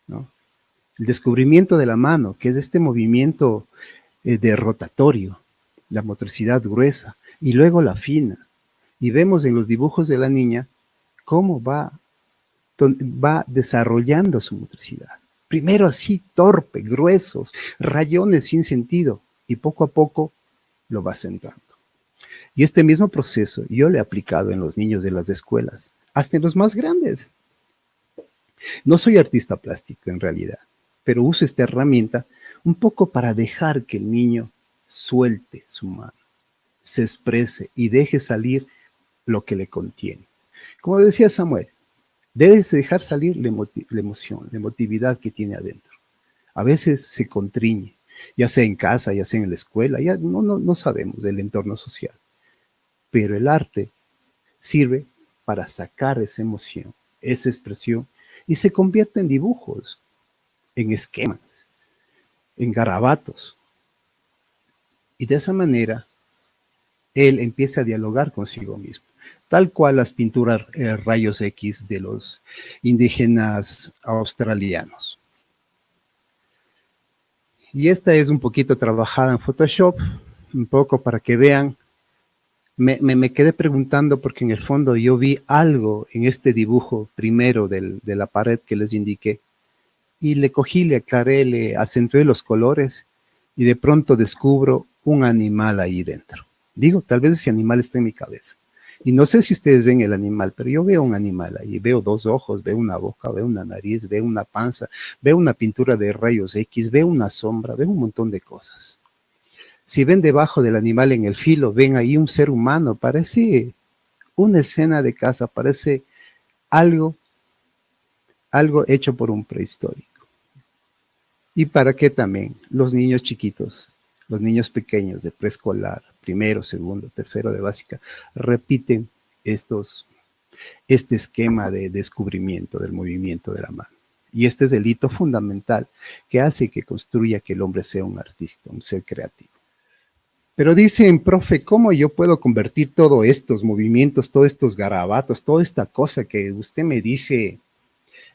¿no? El descubrimiento de la mano, que es este movimiento de rotatorio, la motricidad gruesa, y luego la fina. Y vemos en los dibujos de la niña cómo va desarrollando su motricidad. Primero así, torpe, gruesos, rayones sin sentido, y poco a poco lo va acentuando. Y este mismo proceso yo lo he aplicado en los niños de las escuelas, hasta en los más grandes. No soy artista plástico en realidad, pero uso esta herramienta un poco para dejar que el niño suelte su mano, se exprese y deje salir lo que le contiene. Como decía Samuel, debes dejar salir la emoción, la emotividad que tiene adentro. A veces se contriñe, ya sea en casa, ya sea en la escuela, ya no sabemos del entorno social. Pero el arte sirve para sacar esa emoción, esa expresión, y se convierte en dibujos, en esquemas, en garabatos. Y de esa manera, él empieza a dialogar consigo mismo, tal cual las pinturas rayos X de los indígenas australianos. Y esta es un poquito trabajada en Photoshop, un poco para que vean. Me quedé preguntando porque en el fondo yo vi algo en este dibujo primero de la pared que les indiqué, y le cogí, le aclaré, le acentué los colores, y de pronto descubro un animal ahí dentro. Digo, tal vez ese animal está en mi cabeza. Y no sé si ustedes ven el animal, pero yo veo un animal ahí, veo 2 ojos, veo una boca, veo una nariz, veo una panza, veo una pintura de rayos X, veo una sombra, veo un montón de cosas. Si ven debajo del animal en el filo, ven ahí un ser humano, parece una escena de casa, parece algo hecho por un prehistórico. ¿Y para qué también? Los niños chiquitos, los niños pequeños de preescolar, primero, segundo, tercero de básica, repiten este esquema de descubrimiento del movimiento de la mano. Y este es el hito fundamental que hace que construya que el hombre sea un artista, un ser creativo. Pero dicen, profe, ¿cómo yo puedo convertir todos estos movimientos, todos estos garabatos, toda esta cosa que usted me dice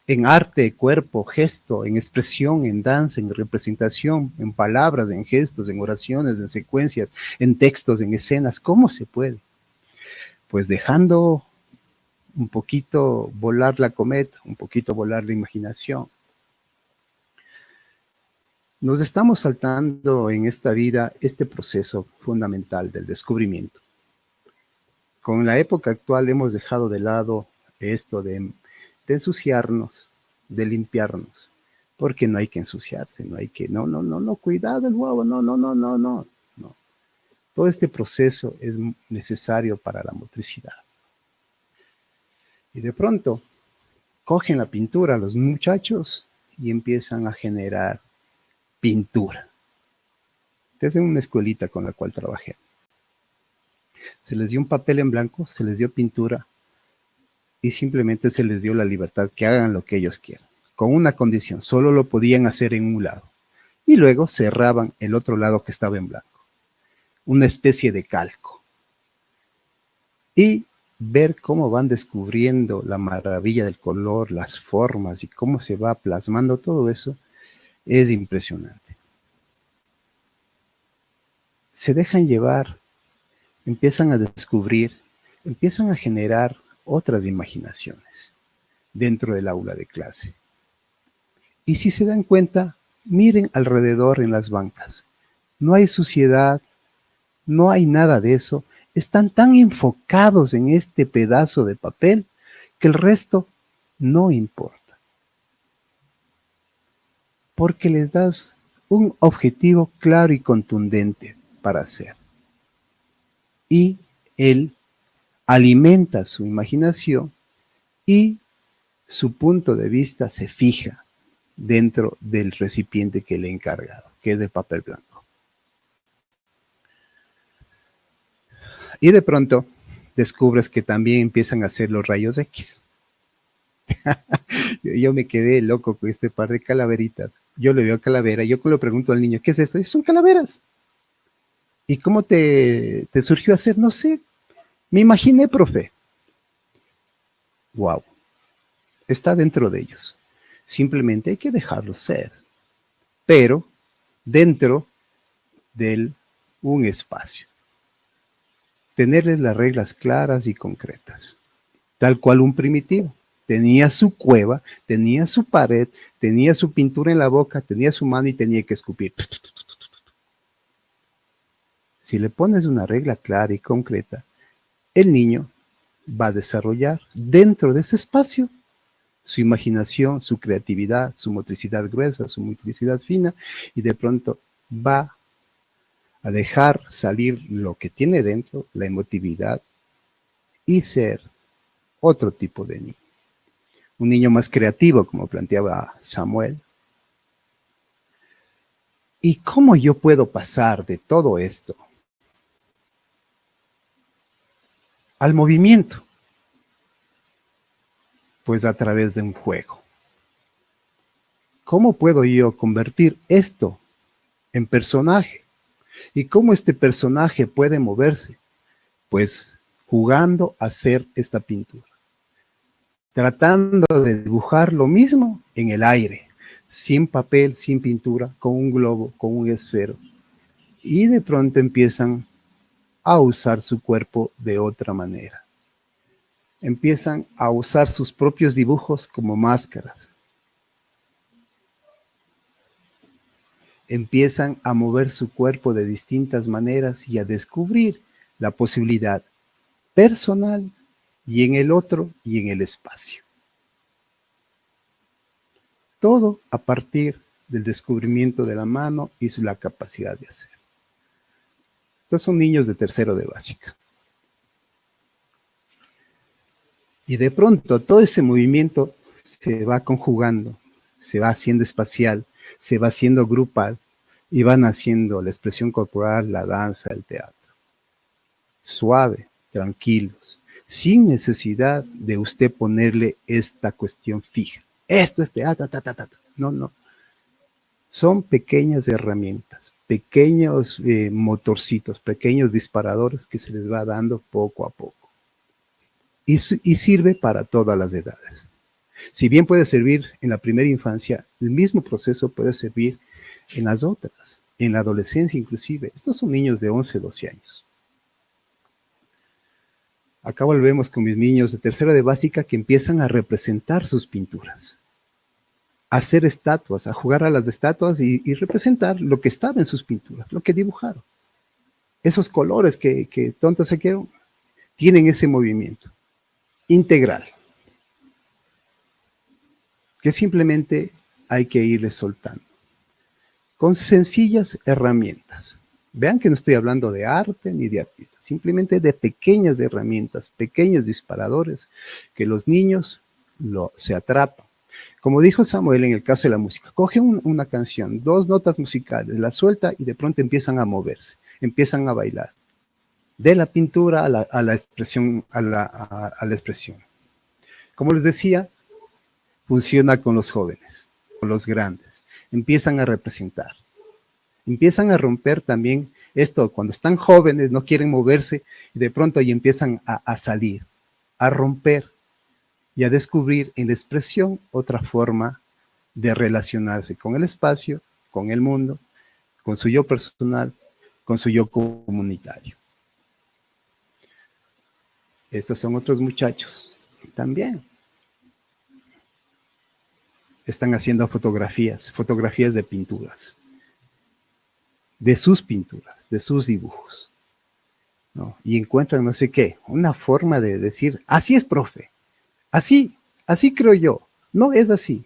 en arte, cuerpo, gesto, en expresión, en danza, en representación, en palabras, en gestos, en oraciones, en secuencias, en textos, en escenas? ¿Cómo se puede? Pues dejando un poquito volar la cometa, un poquito volar la imaginación. Nos estamos saltando en esta vida este proceso fundamental del descubrimiento. Con la época actual hemos dejado de lado esto de ensuciarnos, de limpiarnos, porque no hay que ensuciarse, no hay que, no, cuidado el huevo, no. Todo este proceso es necesario para la motricidad. Y de pronto, cogen la pintura los muchachos y empiezan a generar pintura. Desde una escuelita con la cual trabajé. Se les dio un papel en blanco, se les dio pintura y simplemente se les dio la libertad que hagan lo que ellos quieran. Con una condición, solo lo podían hacer en un lado. Y luego cerraban el otro lado que estaba en blanco. Una especie de calco. Y ver cómo van descubriendo la maravilla del color, las formas y cómo se va plasmando todo eso es impresionante. Se dejan llevar, empiezan a descubrir, empiezan a generar otras imaginaciones dentro del aula de clase. Y si se dan cuenta, miren alrededor en las bancas. No hay suciedad, no hay nada de eso. Están tan enfocados en este pedazo de papel que el resto no importa. Porque les das un objetivo claro y contundente para hacer. Y él alimenta su imaginación y su punto de vista se fija dentro del recipiente que le he encargado, que es de papel blanco. Y de pronto descubres que también empiezan a hacer los rayos X. Yo me quedé loco con este par de calaveritas. Yo le veo calavera, yo le pregunto al niño, ¿qué es esto? Son calaveras. ¿Y cómo te surgió hacer? No sé. Me imaginé, profe. Wow. Está dentro de ellos. Simplemente hay que dejarlo ser. Pero dentro de un espacio. Tenerles las reglas claras y concretas. Tal cual un primitivo. Tenía su cueva, tenía su pared, tenía su pintura en la boca, tenía su mano y tenía que escupir. Si le pones una regla clara y concreta, el niño va a desarrollar dentro de ese espacio su imaginación, su creatividad, su motricidad gruesa, su motricidad fina, y de pronto va a dejar salir lo que tiene dentro, la emotividad, y ser otro tipo de niño. Un niño más creativo, como planteaba Samuel. ¿Y cómo yo puedo pasar de todo esto al movimiento? Pues a través de un juego. ¿Cómo puedo yo convertir esto en personaje? ¿Y cómo este personaje puede moverse? Pues jugando a hacer esta pintura. Tratando de dibujar lo mismo en el aire, sin papel, sin pintura, con un globo, con un esfero. Y de pronto empiezan a usar su cuerpo de otra manera. Empiezan a usar sus propios dibujos como máscaras. Empiezan a mover su cuerpo de distintas maneras y a descubrir la posibilidad personal y en el otro y en el espacio. Todo a partir del descubrimiento de la mano y la capacidad de hacer. Estos son niños de tercero de básica. Y de pronto todo ese movimiento se va conjugando, se va haciendo espacial, se va haciendo grupal y van haciendo la expresión corporal, la danza, el teatro. Suave, tranquilos, sin necesidad de usted ponerle esta cuestión fija. Esto es teatro, No, no. Son pequeñas herramientas, pequeños motorcitos, pequeños disparadores que se les va dando poco a poco. Y sirve para todas las edades. Si bien puede servir en la primera infancia, el mismo proceso puede servir en las otras, en la adolescencia inclusive. Estos son niños de 11, 12 años. Acá volvemos con mis niños de tercero de básica que empiezan a representar sus pinturas, a hacer estatuas, a jugar a las estatuas y representar lo que estaba en sus pinturas, lo que dibujaron. Esos colores que tontos se quedaron, tienen ese movimiento integral, que simplemente hay que irles soltando, con sencillas herramientas. Vean que no estoy hablando de arte ni de artistas, simplemente de pequeñas herramientas, pequeños disparadores, que los niños se atrapan. Como dijo Samuel en el caso de la música, coge una canción, 2 notas musicales, la suelta y de pronto empiezan a moverse, empiezan a bailar. De la pintura a la expresión, a la expresión. Como les decía, funciona con los jóvenes, con los grandes. Empiezan a representar. Empiezan a romper también esto, cuando están jóvenes, no quieren moverse, y de pronto ahí empiezan a salir, a romper y a descubrir en la expresión otra forma de relacionarse con el espacio, con el mundo, con su yo personal, con su yo comunitario. Estos son otros muchachos también. Están haciendo fotografías de pinturas, de sus pinturas, de sus dibujos, ¿no? Y encuentran no sé qué, una forma de decir, así es, profe, así creo yo, no es así.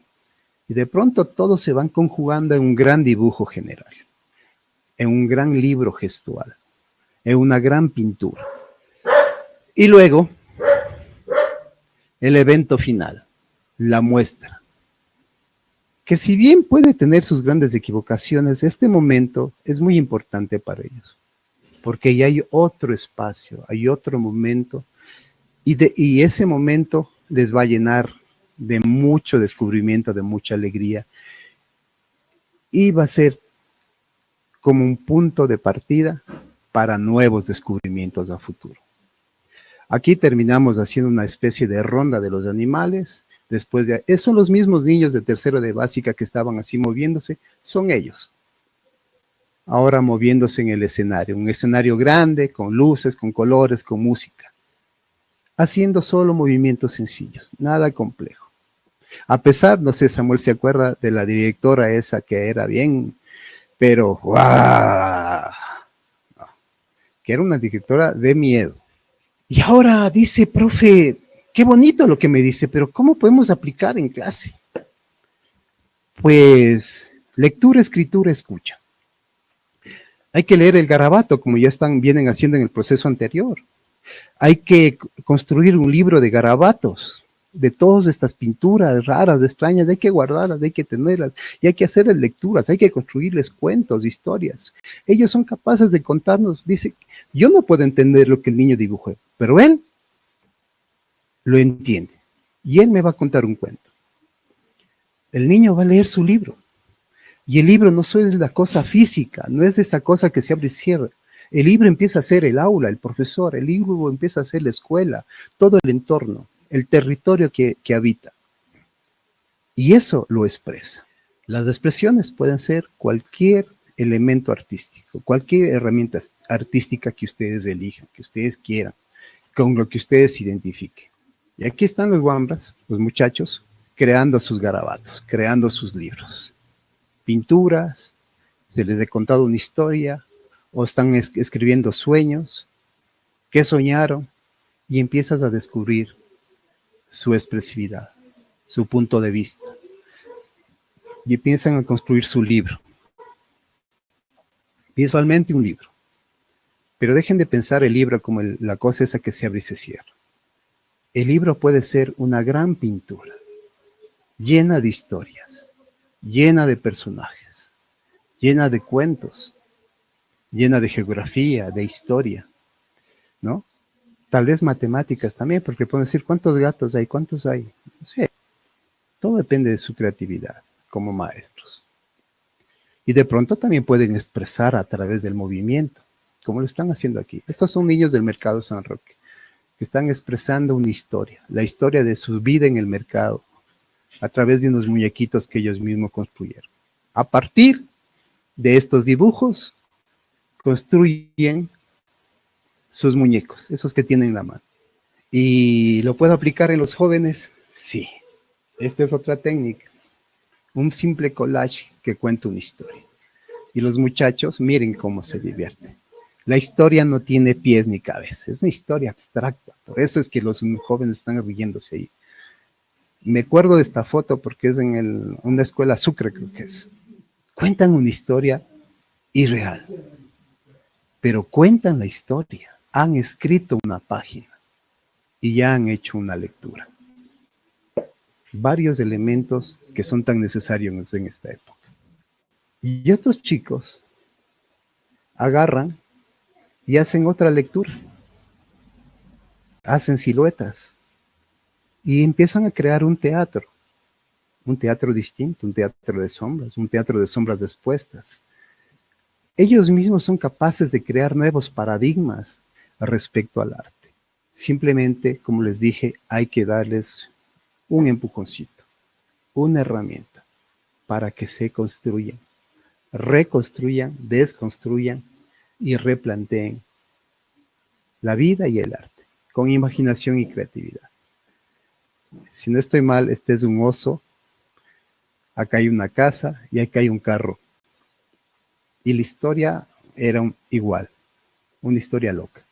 Y de pronto todos se van conjugando en un gran dibujo general, en un gran libro gestual, en una gran pintura. Y luego, el evento final, la muestra, que si bien puede tener sus grandes equivocaciones, este momento es muy importante para ellos, porque ya hay otro espacio, hay otro momento, y ese momento les va a llenar de mucho descubrimiento, de mucha alegría, y va a ser como un punto de partida para nuevos descubrimientos a futuro. Aquí terminamos haciendo una especie de ronda de los animales. Después de, son los mismos niños de tercero de básica que estaban así moviéndose, son ellos. Ahora moviéndose en el escenario, un escenario grande, con luces, con colores, con música. Haciendo solo movimientos sencillos, nada complejo. A pesar, no sé, Samuel se acuerda de la directora esa que era bien, pero ¡guau! No, que era una directora de miedo. Y ahora dice, profe, qué bonito lo que me dice, pero ¿cómo podemos aplicar en clase? Pues lectura, escritura, escucha. Hay que leer el garabato, como ya vienen haciendo en el proceso anterior. Hay que construir un libro de garabatos, de todas estas pinturas raras, extrañas, hay que guardarlas, hay que tenerlas, y hay que hacerles lecturas, hay que construirles cuentos, historias. Ellos son capaces de contarnos, dice, yo no puedo entender lo que el niño dibujó, pero él lo entiende, y él me va a contar un cuento. El niño va a leer su libro, y el libro no es la cosa física, no es esa cosa que se abre y cierra. El libro empieza a ser el aula, el profesor, el libro empieza a ser la escuela, todo el entorno, el territorio que habita. Y eso lo expresa. Las expresiones pueden ser cualquier elemento artístico, cualquier herramienta artística que ustedes elijan, que ustedes quieran, con lo que ustedes se identifiquen. Y aquí están los guambras, los muchachos, creando sus garabatos, creando sus libros. Pinturas, se les he contado una historia, o están escribiendo sueños, qué soñaron, y empiezas a descubrir su expresividad, su punto de vista. Y empiezan a construir su libro. Visualmente un libro. Pero dejen de pensar el libro como la cosa esa que se abre y se cierra. El libro puede ser una gran pintura, llena de historias, llena de personajes, llena de cuentos, llena de geografía, de historia, ¿no? Tal vez matemáticas también, porque pueden decir, ¿cuántos gatos hay? ¿Cuántos hay? No sé. Todo depende de su creatividad como maestros. Y de pronto también pueden expresar a través del movimiento, como lo están haciendo aquí. Estos son niños del mercado San Roque, que están expresando una historia, la historia de su vida en el mercado, a través de unos muñequitos que ellos mismos construyeron. A partir de estos dibujos, construyen sus muñecos, esos que tienen en la mano. ¿Y lo puedo aplicar en los jóvenes? Sí. Esta es otra técnica. Un simple collage que cuenta una historia. Y los muchachos, miren cómo se divierten. La historia no tiene pies ni cabeza, es una historia abstracta. Por eso es que los jóvenes están riéndose ahí. Me acuerdo de esta foto porque es en una escuela Sucre, creo que es. Cuentan una historia irreal, pero cuentan la historia. Han escrito una página y ya han hecho una lectura. varios elementos que son tan necesarios en esta época. Y otros chicos agarran y hacen otra lectura, hacen siluetas y empiezan a crear un teatro distinto, un teatro de sombras expuestas. Ellos mismos son capaces de crear nuevos paradigmas respecto al arte. Simplemente, como les dije, hay que darles un empujoncito, una herramienta para que se construyan, reconstruyan, desconstruyan y replanteen la vida y el arte, con imaginación y creatividad. Si no estoy mal, este es un oso, acá hay una casa y acá hay un carro. Y la historia era igual, una historia loca.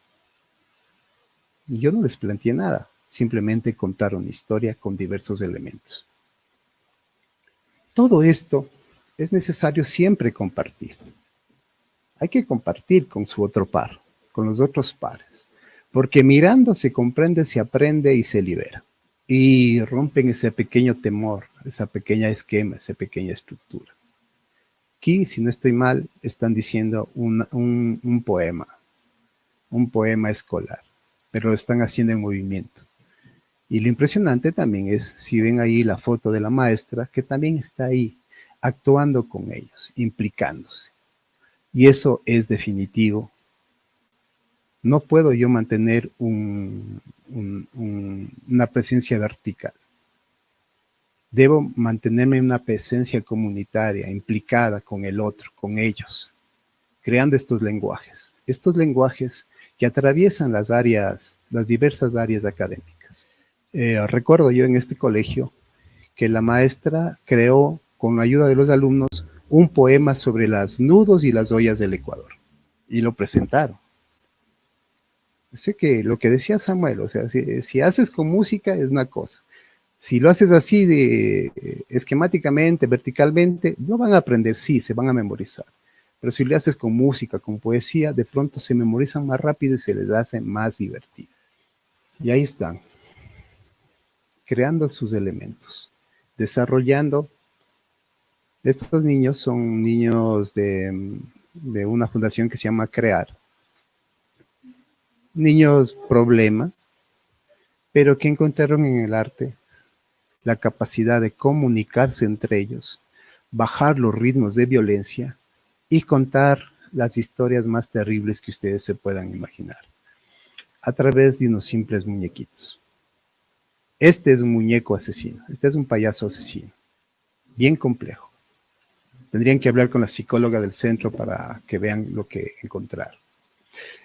Yo no les planteé nada, simplemente contaron historia con diversos elementos. Todo esto es necesario siempre compartir. Hay que compartir con su otro par, con los otros pares, porque mirando se comprende, se aprende y se libera. Y rompen ese pequeño temor, esa pequeña esquema, esa pequeña estructura. Aquí, si no estoy mal, están diciendo un poema escolar, pero lo están haciendo en movimiento. Y lo impresionante también es, si ven ahí la foto de la maestra, que también está ahí, actuando con ellos, implicándose. Y eso es definitivo. No puedo yo mantener una presencia vertical. Debo mantenerme en una presencia comunitaria, implicada con el otro, con ellos, creando estos lenguajes que atraviesan las diversas áreas académicas. Recuerdo yo en este colegio que la maestra creó, con la ayuda de los alumnos, un poema sobre los nudos y las ollas del Ecuador, y lo presentaron. Sé que lo que decía Samuel, o sea, si haces con música es una cosa. Si lo haces así esquemáticamente, verticalmente, no van a aprender, sí, se van a memorizar. Pero si lo haces con música, con poesía, de pronto se memorizan más rápido y se les hace más divertido. Y ahí están, creando sus elementos, desarrollando. Estos niños son niños de una fundación que se llama CREAR. Niños problema, pero que encontraron en el arte la capacidad de comunicarse entre ellos, bajar los ritmos de violencia y contar las historias más terribles que ustedes se puedan imaginar, a través de unos simples muñequitos. Este es un muñeco asesino, este es un payaso asesino, bien complejo. Tendrían que hablar con la psicóloga del centro para que vean lo que encontraron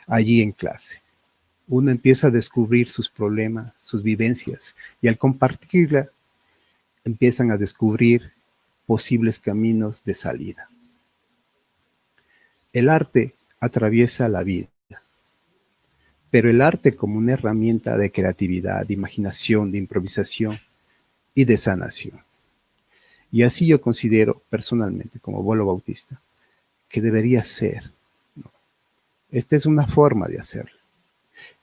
allí en clase. Uno empieza a descubrir sus problemas, sus vivencias, y al compartirla, empiezan a descubrir posibles caminos de salida. El arte atraviesa la vida, pero el arte como una herramienta de creatividad, de imaginación, de improvisación y de sanación. Y así yo considero personalmente, como Bolo Bautista, que debería ser, ¿no? Esta es una forma de hacerlo.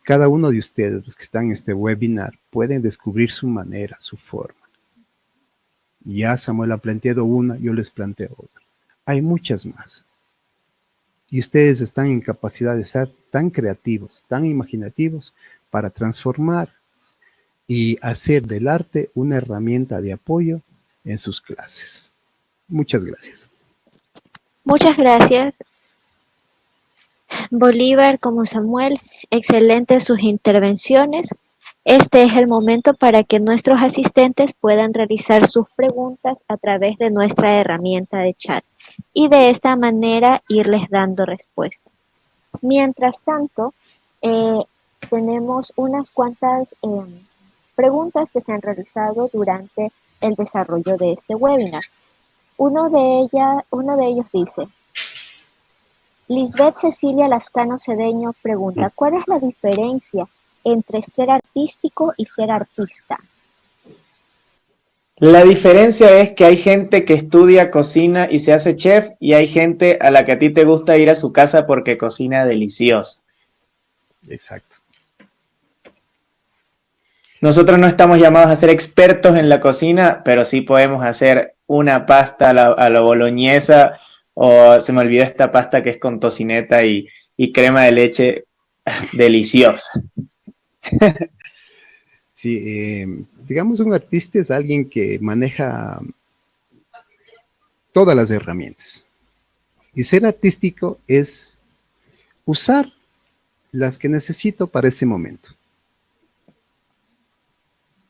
Cada uno de ustedes, los que están en este webinar, pueden descubrir su manera, su forma. Ya Samuel ha planteado una, yo les planteo otra. Hay muchas más. Y ustedes están en capacidad de ser tan creativos, tan imaginativos, para transformar y hacer del arte una herramienta de apoyo en sus clases. Muchas gracias. Muchas gracias, Bolívar como Samuel. Excelentes sus intervenciones. Este es el momento para que nuestros asistentes puedan realizar sus preguntas a través de nuestra herramienta de chat y de esta manera irles dando respuesta. Mientras tanto, tenemos unas cuantas preguntas que se han realizado durante el desarrollo de este webinar. Uno de ellos dice: Lisbeth Cecilia Lascano Cedeño pregunta, ¿cuál es la diferencia entre ser artístico y ser artista? La diferencia es que hay gente que estudia cocina y se hace chef, y hay gente a la que a ti te gusta ir a su casa porque cocina delicioso. Exacto. nosotros no estamos llamados a ser expertos en la cocina, pero sí podemos hacer una pasta a la boloñesa, o se me olvidó esta pasta que es con tocineta y crema de leche, deliciosa. Sí, digamos, un artista es alguien que maneja todas las herramientas. Y ser artístico es usar las que necesito para ese momento.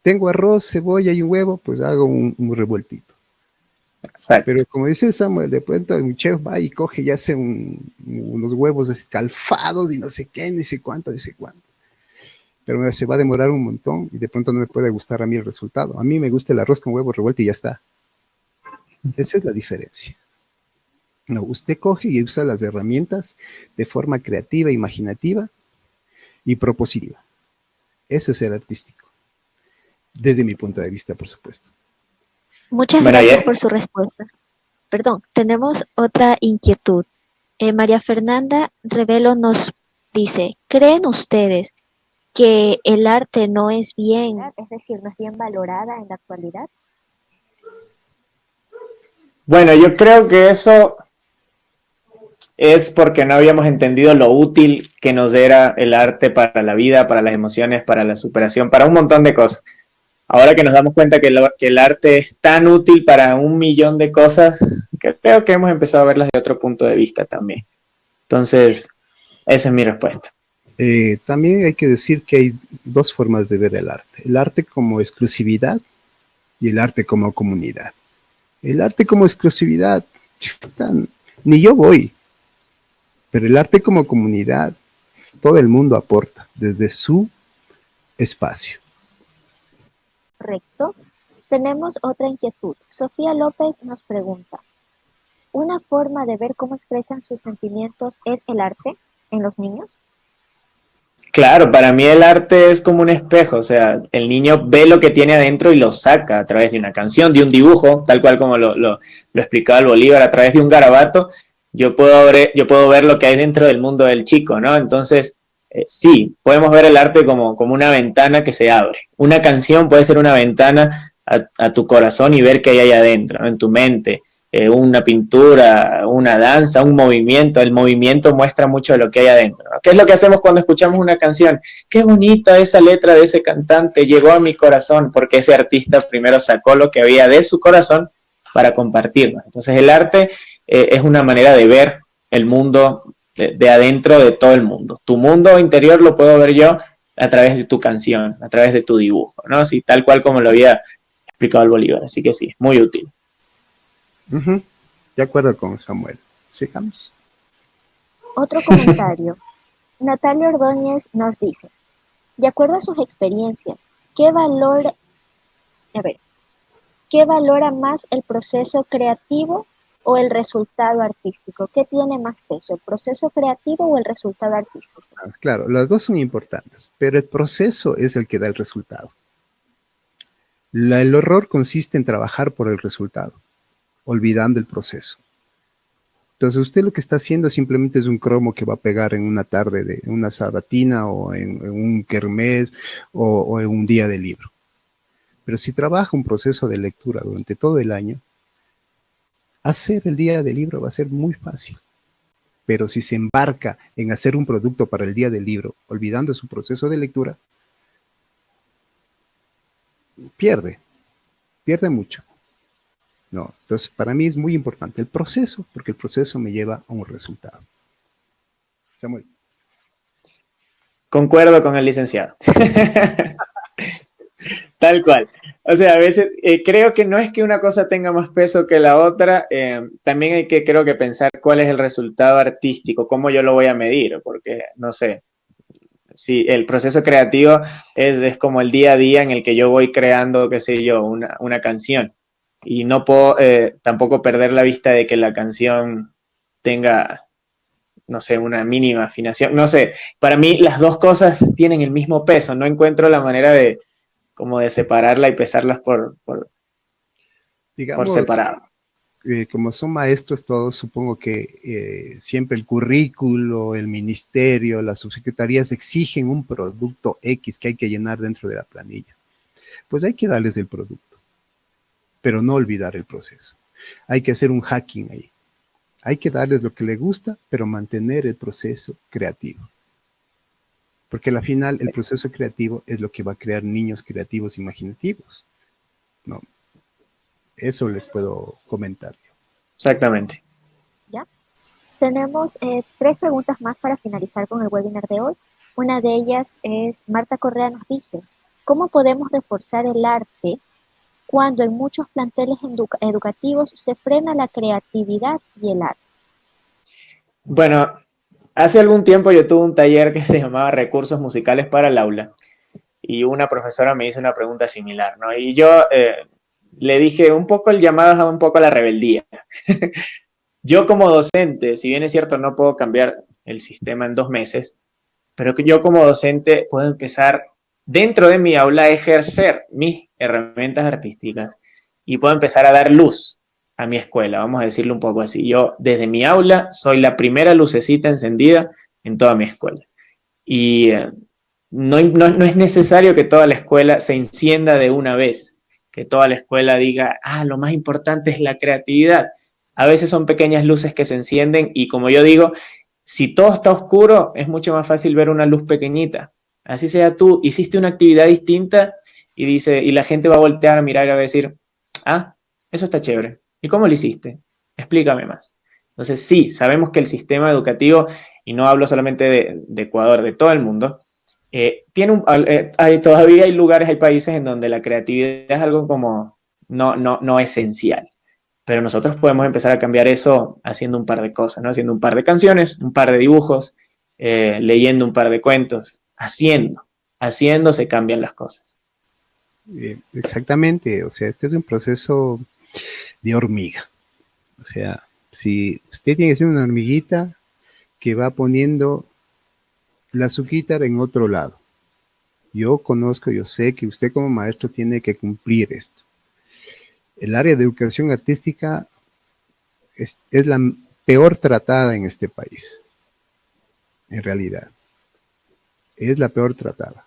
Tengo arroz, cebolla y un huevo, pues hago un revueltito. Exacto. Pero como dice Samuel, de pronto un chef va y coge y hace unos huevos escalfados y no sé qué, ni sé cuánto, ni sé cuánto. Pero se va a demorar un montón y de pronto no me puede gustar a mí el resultado. A mí me gusta el arroz con huevo revuelto y ya está. Esa es la diferencia. No, usted coge y usa las herramientas de forma creativa, imaginativa y propositiva. Eso es ser artístico, desde mi punto de vista, por supuesto. Muchas gracias por su respuesta. Perdón, tenemos otra inquietud. María Fernanda Revelo nos dice, ¿creen ustedes que el arte no es bien, es decir, no es bien valorada en la actualidad? Bueno, yo creo que eso es porque no habíamos entendido lo útil que nos era el arte para la vida, para las emociones, para la superación, para un montón de cosas. Ahora que nos damos cuenta que el arte es tan útil para un millón de cosas, que creo que hemos empezado a verlas de otro punto de vista también. Entonces, esa es mi respuesta. También hay que decir que hay dos formas de ver el arte. El arte como exclusividad y el arte como comunidad. El arte como exclusividad, ni yo voy. Pero el arte como comunidad, todo el mundo aporta desde su espacio. Correcto. Tenemos otra inquietud. Sofía López nos pregunta, ¿una forma de ver cómo expresan sus sentimientos es el arte en los niños? Claro, para mí el arte es como un espejo, o sea, el niño ve lo que tiene adentro y lo saca a través de una canción, de un dibujo, tal cual como lo explicaba el Bolívar, a través de un garabato, yo puedo ver lo que hay dentro del mundo del chico, ¿no? Entonces, sí, podemos ver el arte como una ventana que se abre. Una canción puede ser una ventana a tu corazón y ver qué hay ahí adentro, ¿no? En tu mente. Una pintura, una danza, un movimiento. El movimiento muestra mucho de lo que hay adentro, ¿no? ¿Qué es lo que hacemos cuando escuchamos una canción? Qué bonita esa letra de ese cantante, llegó a mi corazón, porque ese artista primero sacó lo que había de su corazón para compartirlo. Entonces el arte es una manera de ver el mundo de adentro de todo el mundo. Tu mundo interior lo puedo ver yo a través de tu canción, a través de tu dibujo, ¿no? Así, tal cual como lo había explicado el Bolívar. Así que sí, muy útil. De acuerdo con Samuel. Sigamos. Otro comentario. Natalia Ordóñez nos dice, de acuerdo a sus experiencias, ¿qué valora más el proceso creativo o el resultado artístico? ¿Qué tiene más peso, el proceso creativo o el resultado artístico? Claro, las dos son importantes, pero el proceso es el que da el resultado. El error consiste en trabajar por el resultado, olvidando el proceso. Entonces usted lo que está haciendo simplemente es un cromo que va a pegar en una tarde de una sabatina o en un kermés o en un día de libro. Pero si trabaja un proceso de lectura durante todo el año, hacer el día del libro va a ser muy fácil. Pero si se embarca en hacer un producto para el día del libro, olvidando su proceso de lectura, pierde mucho. No, entonces para mí es muy importante el proceso, porque el proceso me lleva a un resultado. Samuel. Concuerdo con el licenciado. Tal cual. O sea, a veces creo que no es que una cosa tenga más peso que la otra, también hay que, creo que pensar cuál es el resultado artístico, cómo yo lo voy a medir, porque, no sé, si el proceso creativo es como el día a día en el que yo voy creando, qué sé yo, una canción. Y no puedo tampoco perder la vista de que la canción tenga, no sé, una mínima afinación. No sé, para mí las dos cosas tienen el mismo peso, no encuentro la manera de separarla y pesarlas por separado. Como son maestros todos, supongo que siempre el currículo, el ministerio, las subsecretarías exigen un producto X que hay que llenar dentro de la planilla. pues hay que darles el producto, pero no olvidar el proceso. Hay que hacer un hacking ahí. Hay que darles lo que les gusta, pero mantener el proceso creativo. Porque al final el proceso creativo es lo que va a crear niños creativos imaginativos, ¿no? Eso les puedo comentar. Exactamente. ¿Ya? Tenemos 3 preguntas más para finalizar con el webinar de hoy. Una de ellas es, Marta Correa nos dice, ¿cómo podemos reforzar el arte cuando en muchos planteles educativos se frena la creatividad y el arte? Bueno, hace algún tiempo yo tuve un taller que se llamaba Recursos Musicales para el Aula y una profesora me hizo una pregunta similar, ¿no? Y yo le dije un poco el llamado a un poco a la rebeldía. Yo como docente, si bien es cierto no puedo cambiar el sistema en 2 meses, pero que yo como docente puedo empezar dentro de mi aula a ejercer mis herramientas artísticas y puedo empezar a dar luz a mi escuela, vamos a decirlo un poco así. Yo desde mi aula soy la primera lucecita encendida en toda mi escuela. Y no es necesario que toda la escuela se encienda de una vez, que toda la escuela diga, lo más importante es la creatividad. A veces son pequeñas luces que se encienden y como yo digo, si todo está oscuro, es mucho más fácil ver una luz pequeñita. Así sea tú, hiciste una actividad distinta y la gente va a voltear a mirar y va a decir, eso está chévere. ¿Y cómo lo hiciste? Explícame más. Entonces sí, sabemos que el sistema educativo, y no hablo solamente de Ecuador, de todo el mundo, todavía hay lugares, hay países en donde la creatividad es algo como no esencial. Pero nosotros podemos empezar a cambiar eso haciendo un par de cosas, ¿no? Haciendo un par de canciones, un par de dibujos, leyendo un par de cuentos, haciendo se cambian las cosas. Exactamente, o sea, este es un proceso de hormiga. O sea, si usted tiene que ser una hormiguita que va poniendo la azúcar en otro lado. Yo sé que usted como maestro tiene que cumplir esto. El área de educación artística es la peor tratada en este país, en realidad. Es la peor tratada,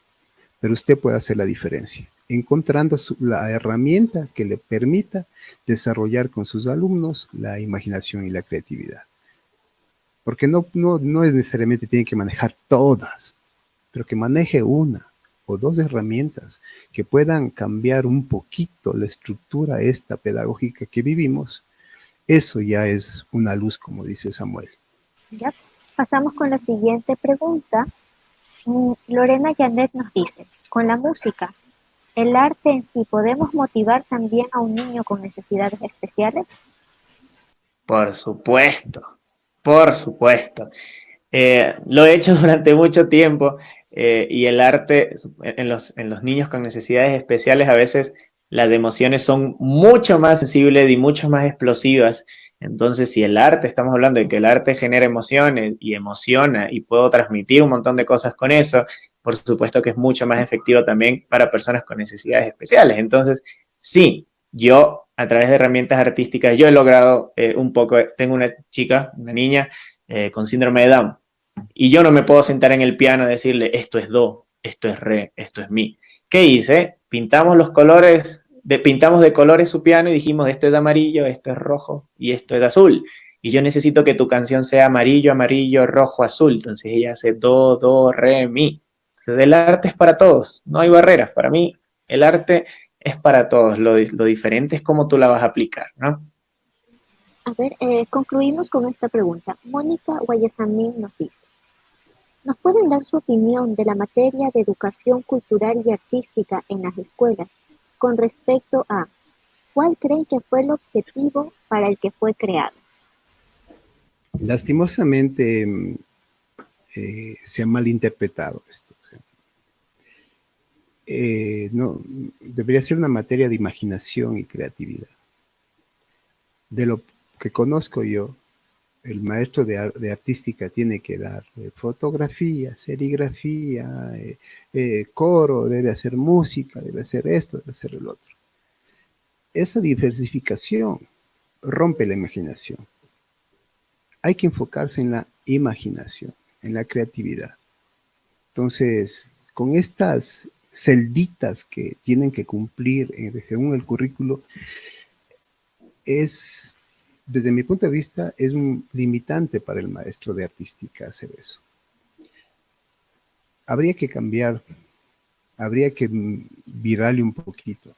pero usted puede hacer la diferencia, encontrando la herramienta que le permita desarrollar con sus alumnos la imaginación y la creatividad. Porque no es necesariamente tiene que manejar todas, pero que maneje una o 2 herramientas que puedan cambiar un poquito la estructura esta pedagógica que vivimos. Eso ya es una luz, como dice Samuel. Ya pasamos con la siguiente pregunta. Lorena Janet nos dice, con la música, ¿el arte en sí podemos motivar también a un niño con necesidades especiales? Por supuesto, por supuesto. Lo he hecho durante mucho tiempo y el arte en los niños con necesidades especiales a veces las emociones son mucho más sensibles y mucho más explosivas. Entonces, si el arte, estamos hablando de que el arte genera emociones y emociona y puedo transmitir un montón de cosas con eso, por supuesto que es mucho más efectivo también para personas con necesidades especiales. Entonces, sí, yo a través de herramientas artísticas, yo he logrado un poco, tengo una chica, una niña con síndrome de Down, y yo no me puedo sentar en el piano y decirle, esto es do, esto es re, esto es mi. ¿Qué hice? Pintamos de colores su piano y dijimos, esto es de amarillo, esto es rojo y esto es de azul. Y yo necesito que tu canción sea amarillo, amarillo, rojo, azul. Entonces ella hace do, re, mi. Entonces el arte es para todos, no hay barreras. Para mí el arte es para todos. Lo diferente es cómo tú la vas a aplicar, ¿no? A ver, concluimos con esta pregunta. Mónica Guayasamín nos dice, ¿nos pueden dar su opinión de la materia de educación cultural y artística en las escuelas con respecto a cuál creen que fue el objetivo para el que fue creado? Lastimosamente se ha malinterpretado esto. No, debería ser una materia de imaginación y creatividad. De lo que conozco yo, el maestro de artística tiene que dar fotografía, serigrafía, coro, debe hacer música, debe hacer esto, debe hacer el otro. Esa diversificación rompe la imaginación. Hay que enfocarse en la imaginación, en la creatividad. Entonces, con estas celditas que tienen que cumplir según el currículo, es, desde mi punto de vista, es un limitante para el maestro de artística hacer eso. Habría que cambiar, habría que virarle un poquito,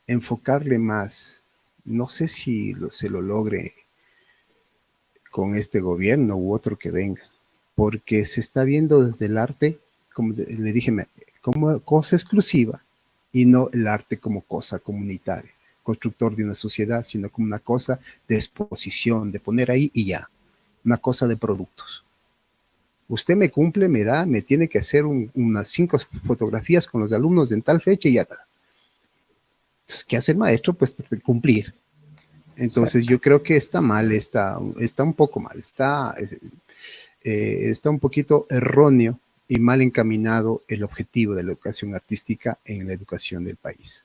enfocarle más. No sé si se lo logre con este gobierno u otro que venga, porque se está viendo desde el arte, como le dije, como cosa exclusiva y no el arte como cosa comunitaria, constructor de una sociedad, sino como una cosa de exposición, de poner ahí y ya, una cosa de productos. Usted me cumple, me da, me tiene que hacer unas 5 fotografías con los alumnos en tal fecha y ya está. Entonces, ¿qué hace el maestro? Pues cumplir. Entonces, exacto, yo creo que está mal, está un poco mal, está un poquito erróneo y mal encaminado el objetivo de la educación artística en la educación del país.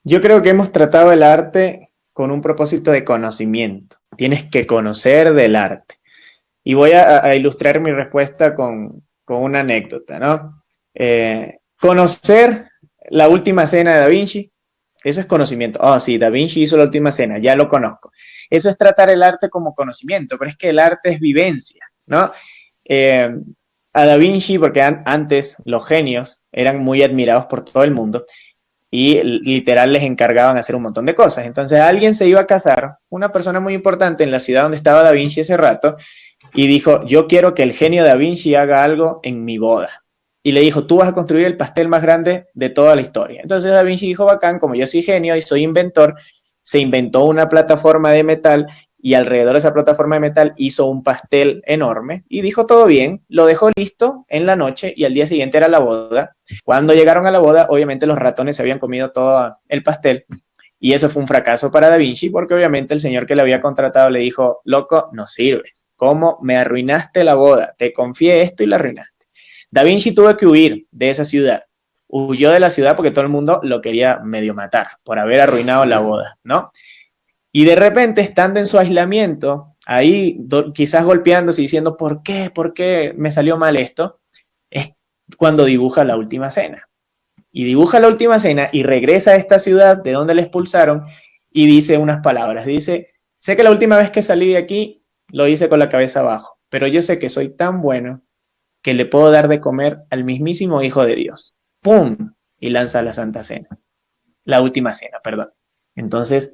Yo creo que hemos tratado el arte con un propósito de conocimiento. Tienes que conocer del arte. Y voy a ilustrar mi respuesta con una anécdota, ¿no? Conocer la última cena de Da Vinci, eso es conocimiento. Oh, sí, Da Vinci hizo la última cena, ya lo conozco. Eso es tratar el arte como conocimiento, pero es que el arte es vivencia, ¿no? A Da Vinci, porque antes los genios eran muy admirados por todo el mundo y literal les encargaban hacer un montón de cosas. Entonces alguien se iba a casar, una persona muy importante en la ciudad donde estaba Da Vinci ese rato, y dijo, yo quiero que el genio Da Vinci haga algo en mi boda. Y le dijo, tú vas a construir el pastel más grande de toda la historia. Entonces Da Vinci dijo, bacán, como yo soy genio y soy inventor, se inventó una plataforma de metal y alrededor de esa plataforma de metal hizo un pastel enorme y dijo, todo bien, lo dejó listo en la noche y al día siguiente era la boda. Cuando llegaron a la boda, obviamente los ratones se habían comido todo el pastel. Y eso fue un fracaso para Da Vinci porque obviamente el señor que le había contratado le dijo, loco, no sirves. ¿Cómo me arruinaste la boda? Te confié esto y la arruinaste. Da Vinci tuvo que huir de esa ciudad. Huyó de la ciudad porque todo el mundo lo quería medio matar por haber arruinado la boda, ¿no? Y de repente, estando en su aislamiento, ahí quizás golpeándose y diciendo, ¿por qué? ¿Por qué me salió mal esto? Es cuando dibuja la última cena. Y dibuja la última cena y regresa a esta ciudad de donde le expulsaron y dice unas palabras. Dice, sé que la última vez que salí de aquí lo hice con la cabeza abajo, pero yo sé que soy tan bueno que le puedo dar de comer al mismísimo Hijo de Dios. ¡Pum! Y lanza la Santa Cena. La última cena, perdón. Entonces,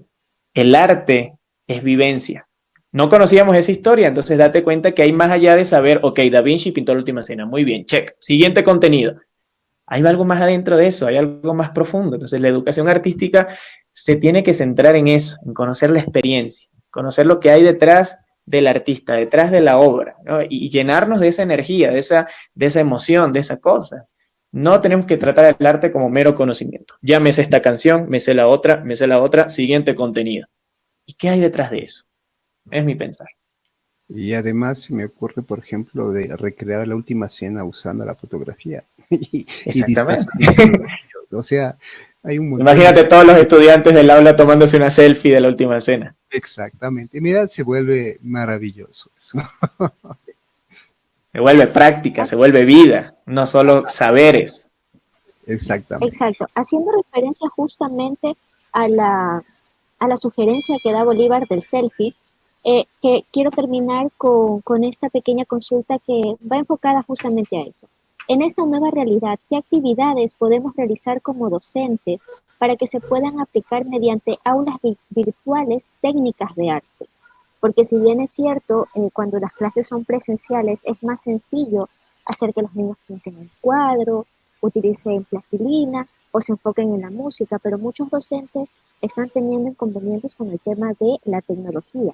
el arte es vivencia. No conocíamos esa historia, entonces date cuenta que hay más allá de saber, ok, Da Vinci pintó la última cena, muy bien, check. Siguiente contenido. Hay algo más adentro de eso, hay algo más profundo. Entonces la educación artística se tiene que centrar en eso, en conocer la experiencia, conocer lo que hay detrás del artista, detrás de la obra, ¿no? Y llenarnos de esa energía, de esa emoción, de esa cosa. No tenemos que tratar el arte como mero conocimiento. Ya me sé esta canción, me sé la otra, siguiente contenido. ¿Y qué hay detrás de eso? Es mi pensar. Y además se me ocurre, por ejemplo, de recrear la última cena usando la fotografía. Exactamente. O sea, hay un montón. Imagínate todos los estudiantes del aula tomándose una selfie de la última cena. Exactamente. Mira, se vuelve maravilloso eso. Se vuelve práctica, se vuelve vida, no solo saberes. Exactamente. Exacto. Haciendo referencia justamente a la sugerencia que da Bolívar del selfie, que quiero terminar con esta pequeña consulta que va enfocada justamente a eso. En esta nueva realidad, ¿qué actividades podemos realizar como docentes para que se puedan aplicar mediante aulas virtuales técnicas de arte? Porque si bien es cierto, cuando las clases son presenciales es más sencillo hacer que los niños pinten un cuadro, utilicen plastilina o se enfoquen en la música, pero muchos docentes están teniendo inconvenientes con el tema de la tecnología.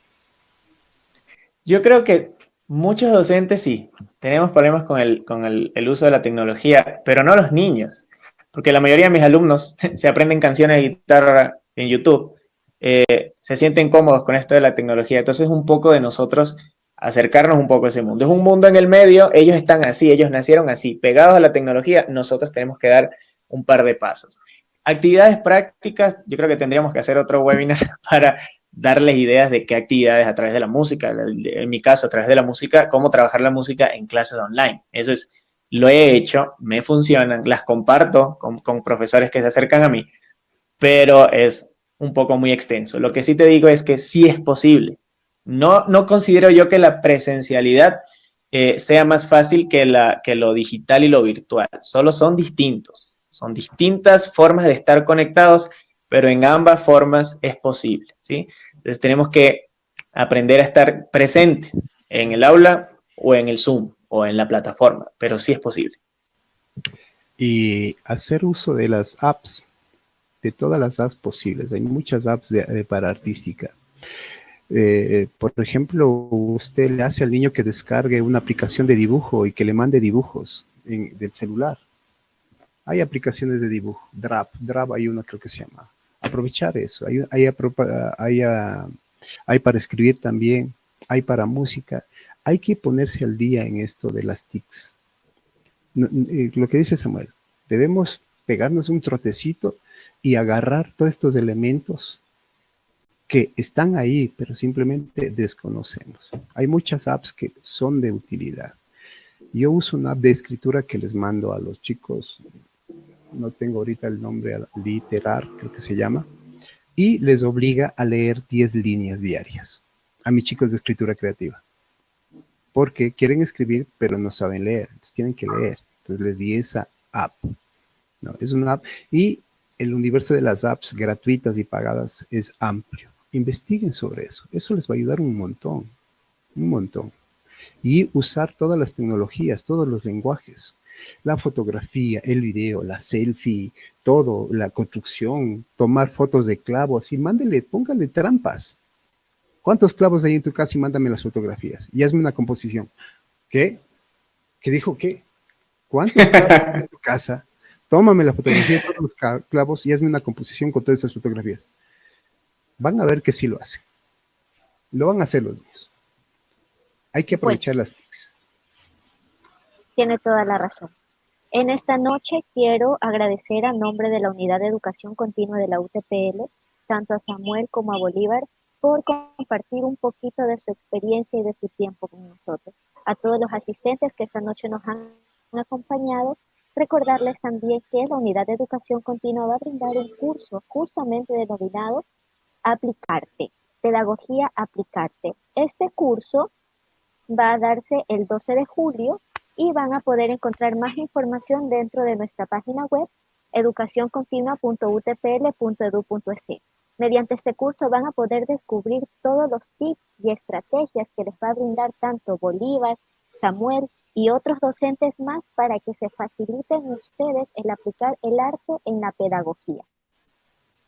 Yo creo que muchos docentes sí, tenemos problemas con el uso de la tecnología, pero no los niños, porque la mayoría de mis alumnos se aprenden canciones de guitarra en YouTube, se sienten cómodos con esto de la tecnología, entonces es un poco de nosotros acercarnos un poco a ese mundo. Es un mundo en el medio, ellos están así, ellos nacieron así, pegados a la tecnología, nosotros tenemos que dar un par de pasos. Actividades prácticas, yo creo que tendríamos que hacer otro webinar para darles ideas de qué actividades a través de la música, en mi caso a través de la música, cómo trabajar la música en clases online. Eso es lo he hecho, me funcionan, las comparto con profesores que se acercan a mí, pero es un poco muy extenso. Lo que sí te digo es que sí es posible. No considero yo que la presencialidad sea más fácil que lo digital y lo virtual. Solo son distintos. Son distintas formas de estar conectados, pero en ambas formas es posible, ¿sí? Entonces tenemos que aprender a estar presentes en el aula o en el Zoom o en la plataforma, pero sí es posible. Y hacer uso de las apps, de todas las apps posibles. Hay muchas apps para artística. Por ejemplo, usted le hace al niño que descargue una aplicación de dibujo y que le mande dibujos del celular. Hay aplicaciones de dibujo, Drab hay una creo que se llama. Aprovechar eso. Hay para escribir también, hay para música. Hay que ponerse al día en esto de las TICs. Lo que dice Samuel, debemos pegarnos un trotecito y agarrar todos estos elementos que están ahí, pero simplemente desconocemos. Hay muchas apps que son de utilidad. Yo uso una app de escritura que les mando a los chicos, no tengo ahorita el nombre, Literar, creo que se llama, y les obliga a leer 10 líneas diarias a mis chicos de escritura creativa. Porque quieren escribir, pero no saben leer, entonces tienen que leer. Entonces les di esa app. No, es una app y el universo de las apps gratuitas y pagadas es amplio. Investiguen sobre eso. Eso les va a ayudar un montón. Un montón. Y usar todas las tecnologías, todos los lenguajes. La fotografía, el video, la selfie, todo, la construcción, tomar fotos de clavos y póngale trampas. ¿Cuántos clavos hay en tu casa y mándame las fotografías? Y hazme una composición. ¿Qué? ¿Qué dijo qué? ¿Cuántos clavos hay en tu casa? Tómame la fotografía de todos los clavos y hazme una composición con todas esas fotografías. Van a ver que sí lo hacen. Lo van a hacer los niños. Hay que aprovechar las TICs. Tiene toda la razón. En esta noche quiero agradecer a nombre de la Unidad de Educación Continua de la UTPL, tanto a Samuel como a Bolívar, por compartir un poquito de su experiencia y de su tiempo con nosotros. A todos los asistentes que esta noche nos han acompañado, recordarles también que la Unidad de Educación Continua va a brindar un curso justamente denominado Aplicarte, Pedagogía Aplicarte. Este curso va a darse el 12 de julio y van a poder encontrar más información dentro de nuestra página web educacioncontinua.utpl.edu.es. Mediante este curso van a poder descubrir todos los tips y estrategias que les va a brindar tanto Bolívar, Samuel y otros docentes más para que se faciliten ustedes el aplicar el arte en la pedagogía.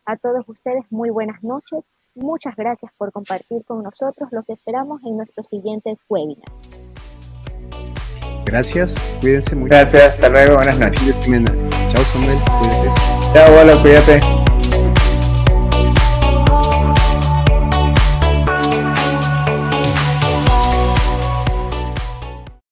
A todos ustedes muy buenas noches. Muchas gracias por compartir con nosotros. Los esperamos en nuestros siguientes webinars. Gracias, cuídense mucho. Gracias, hasta luego, buenas noches. Chao, Samuel, cuídate. Chao, Bolo, cuídate.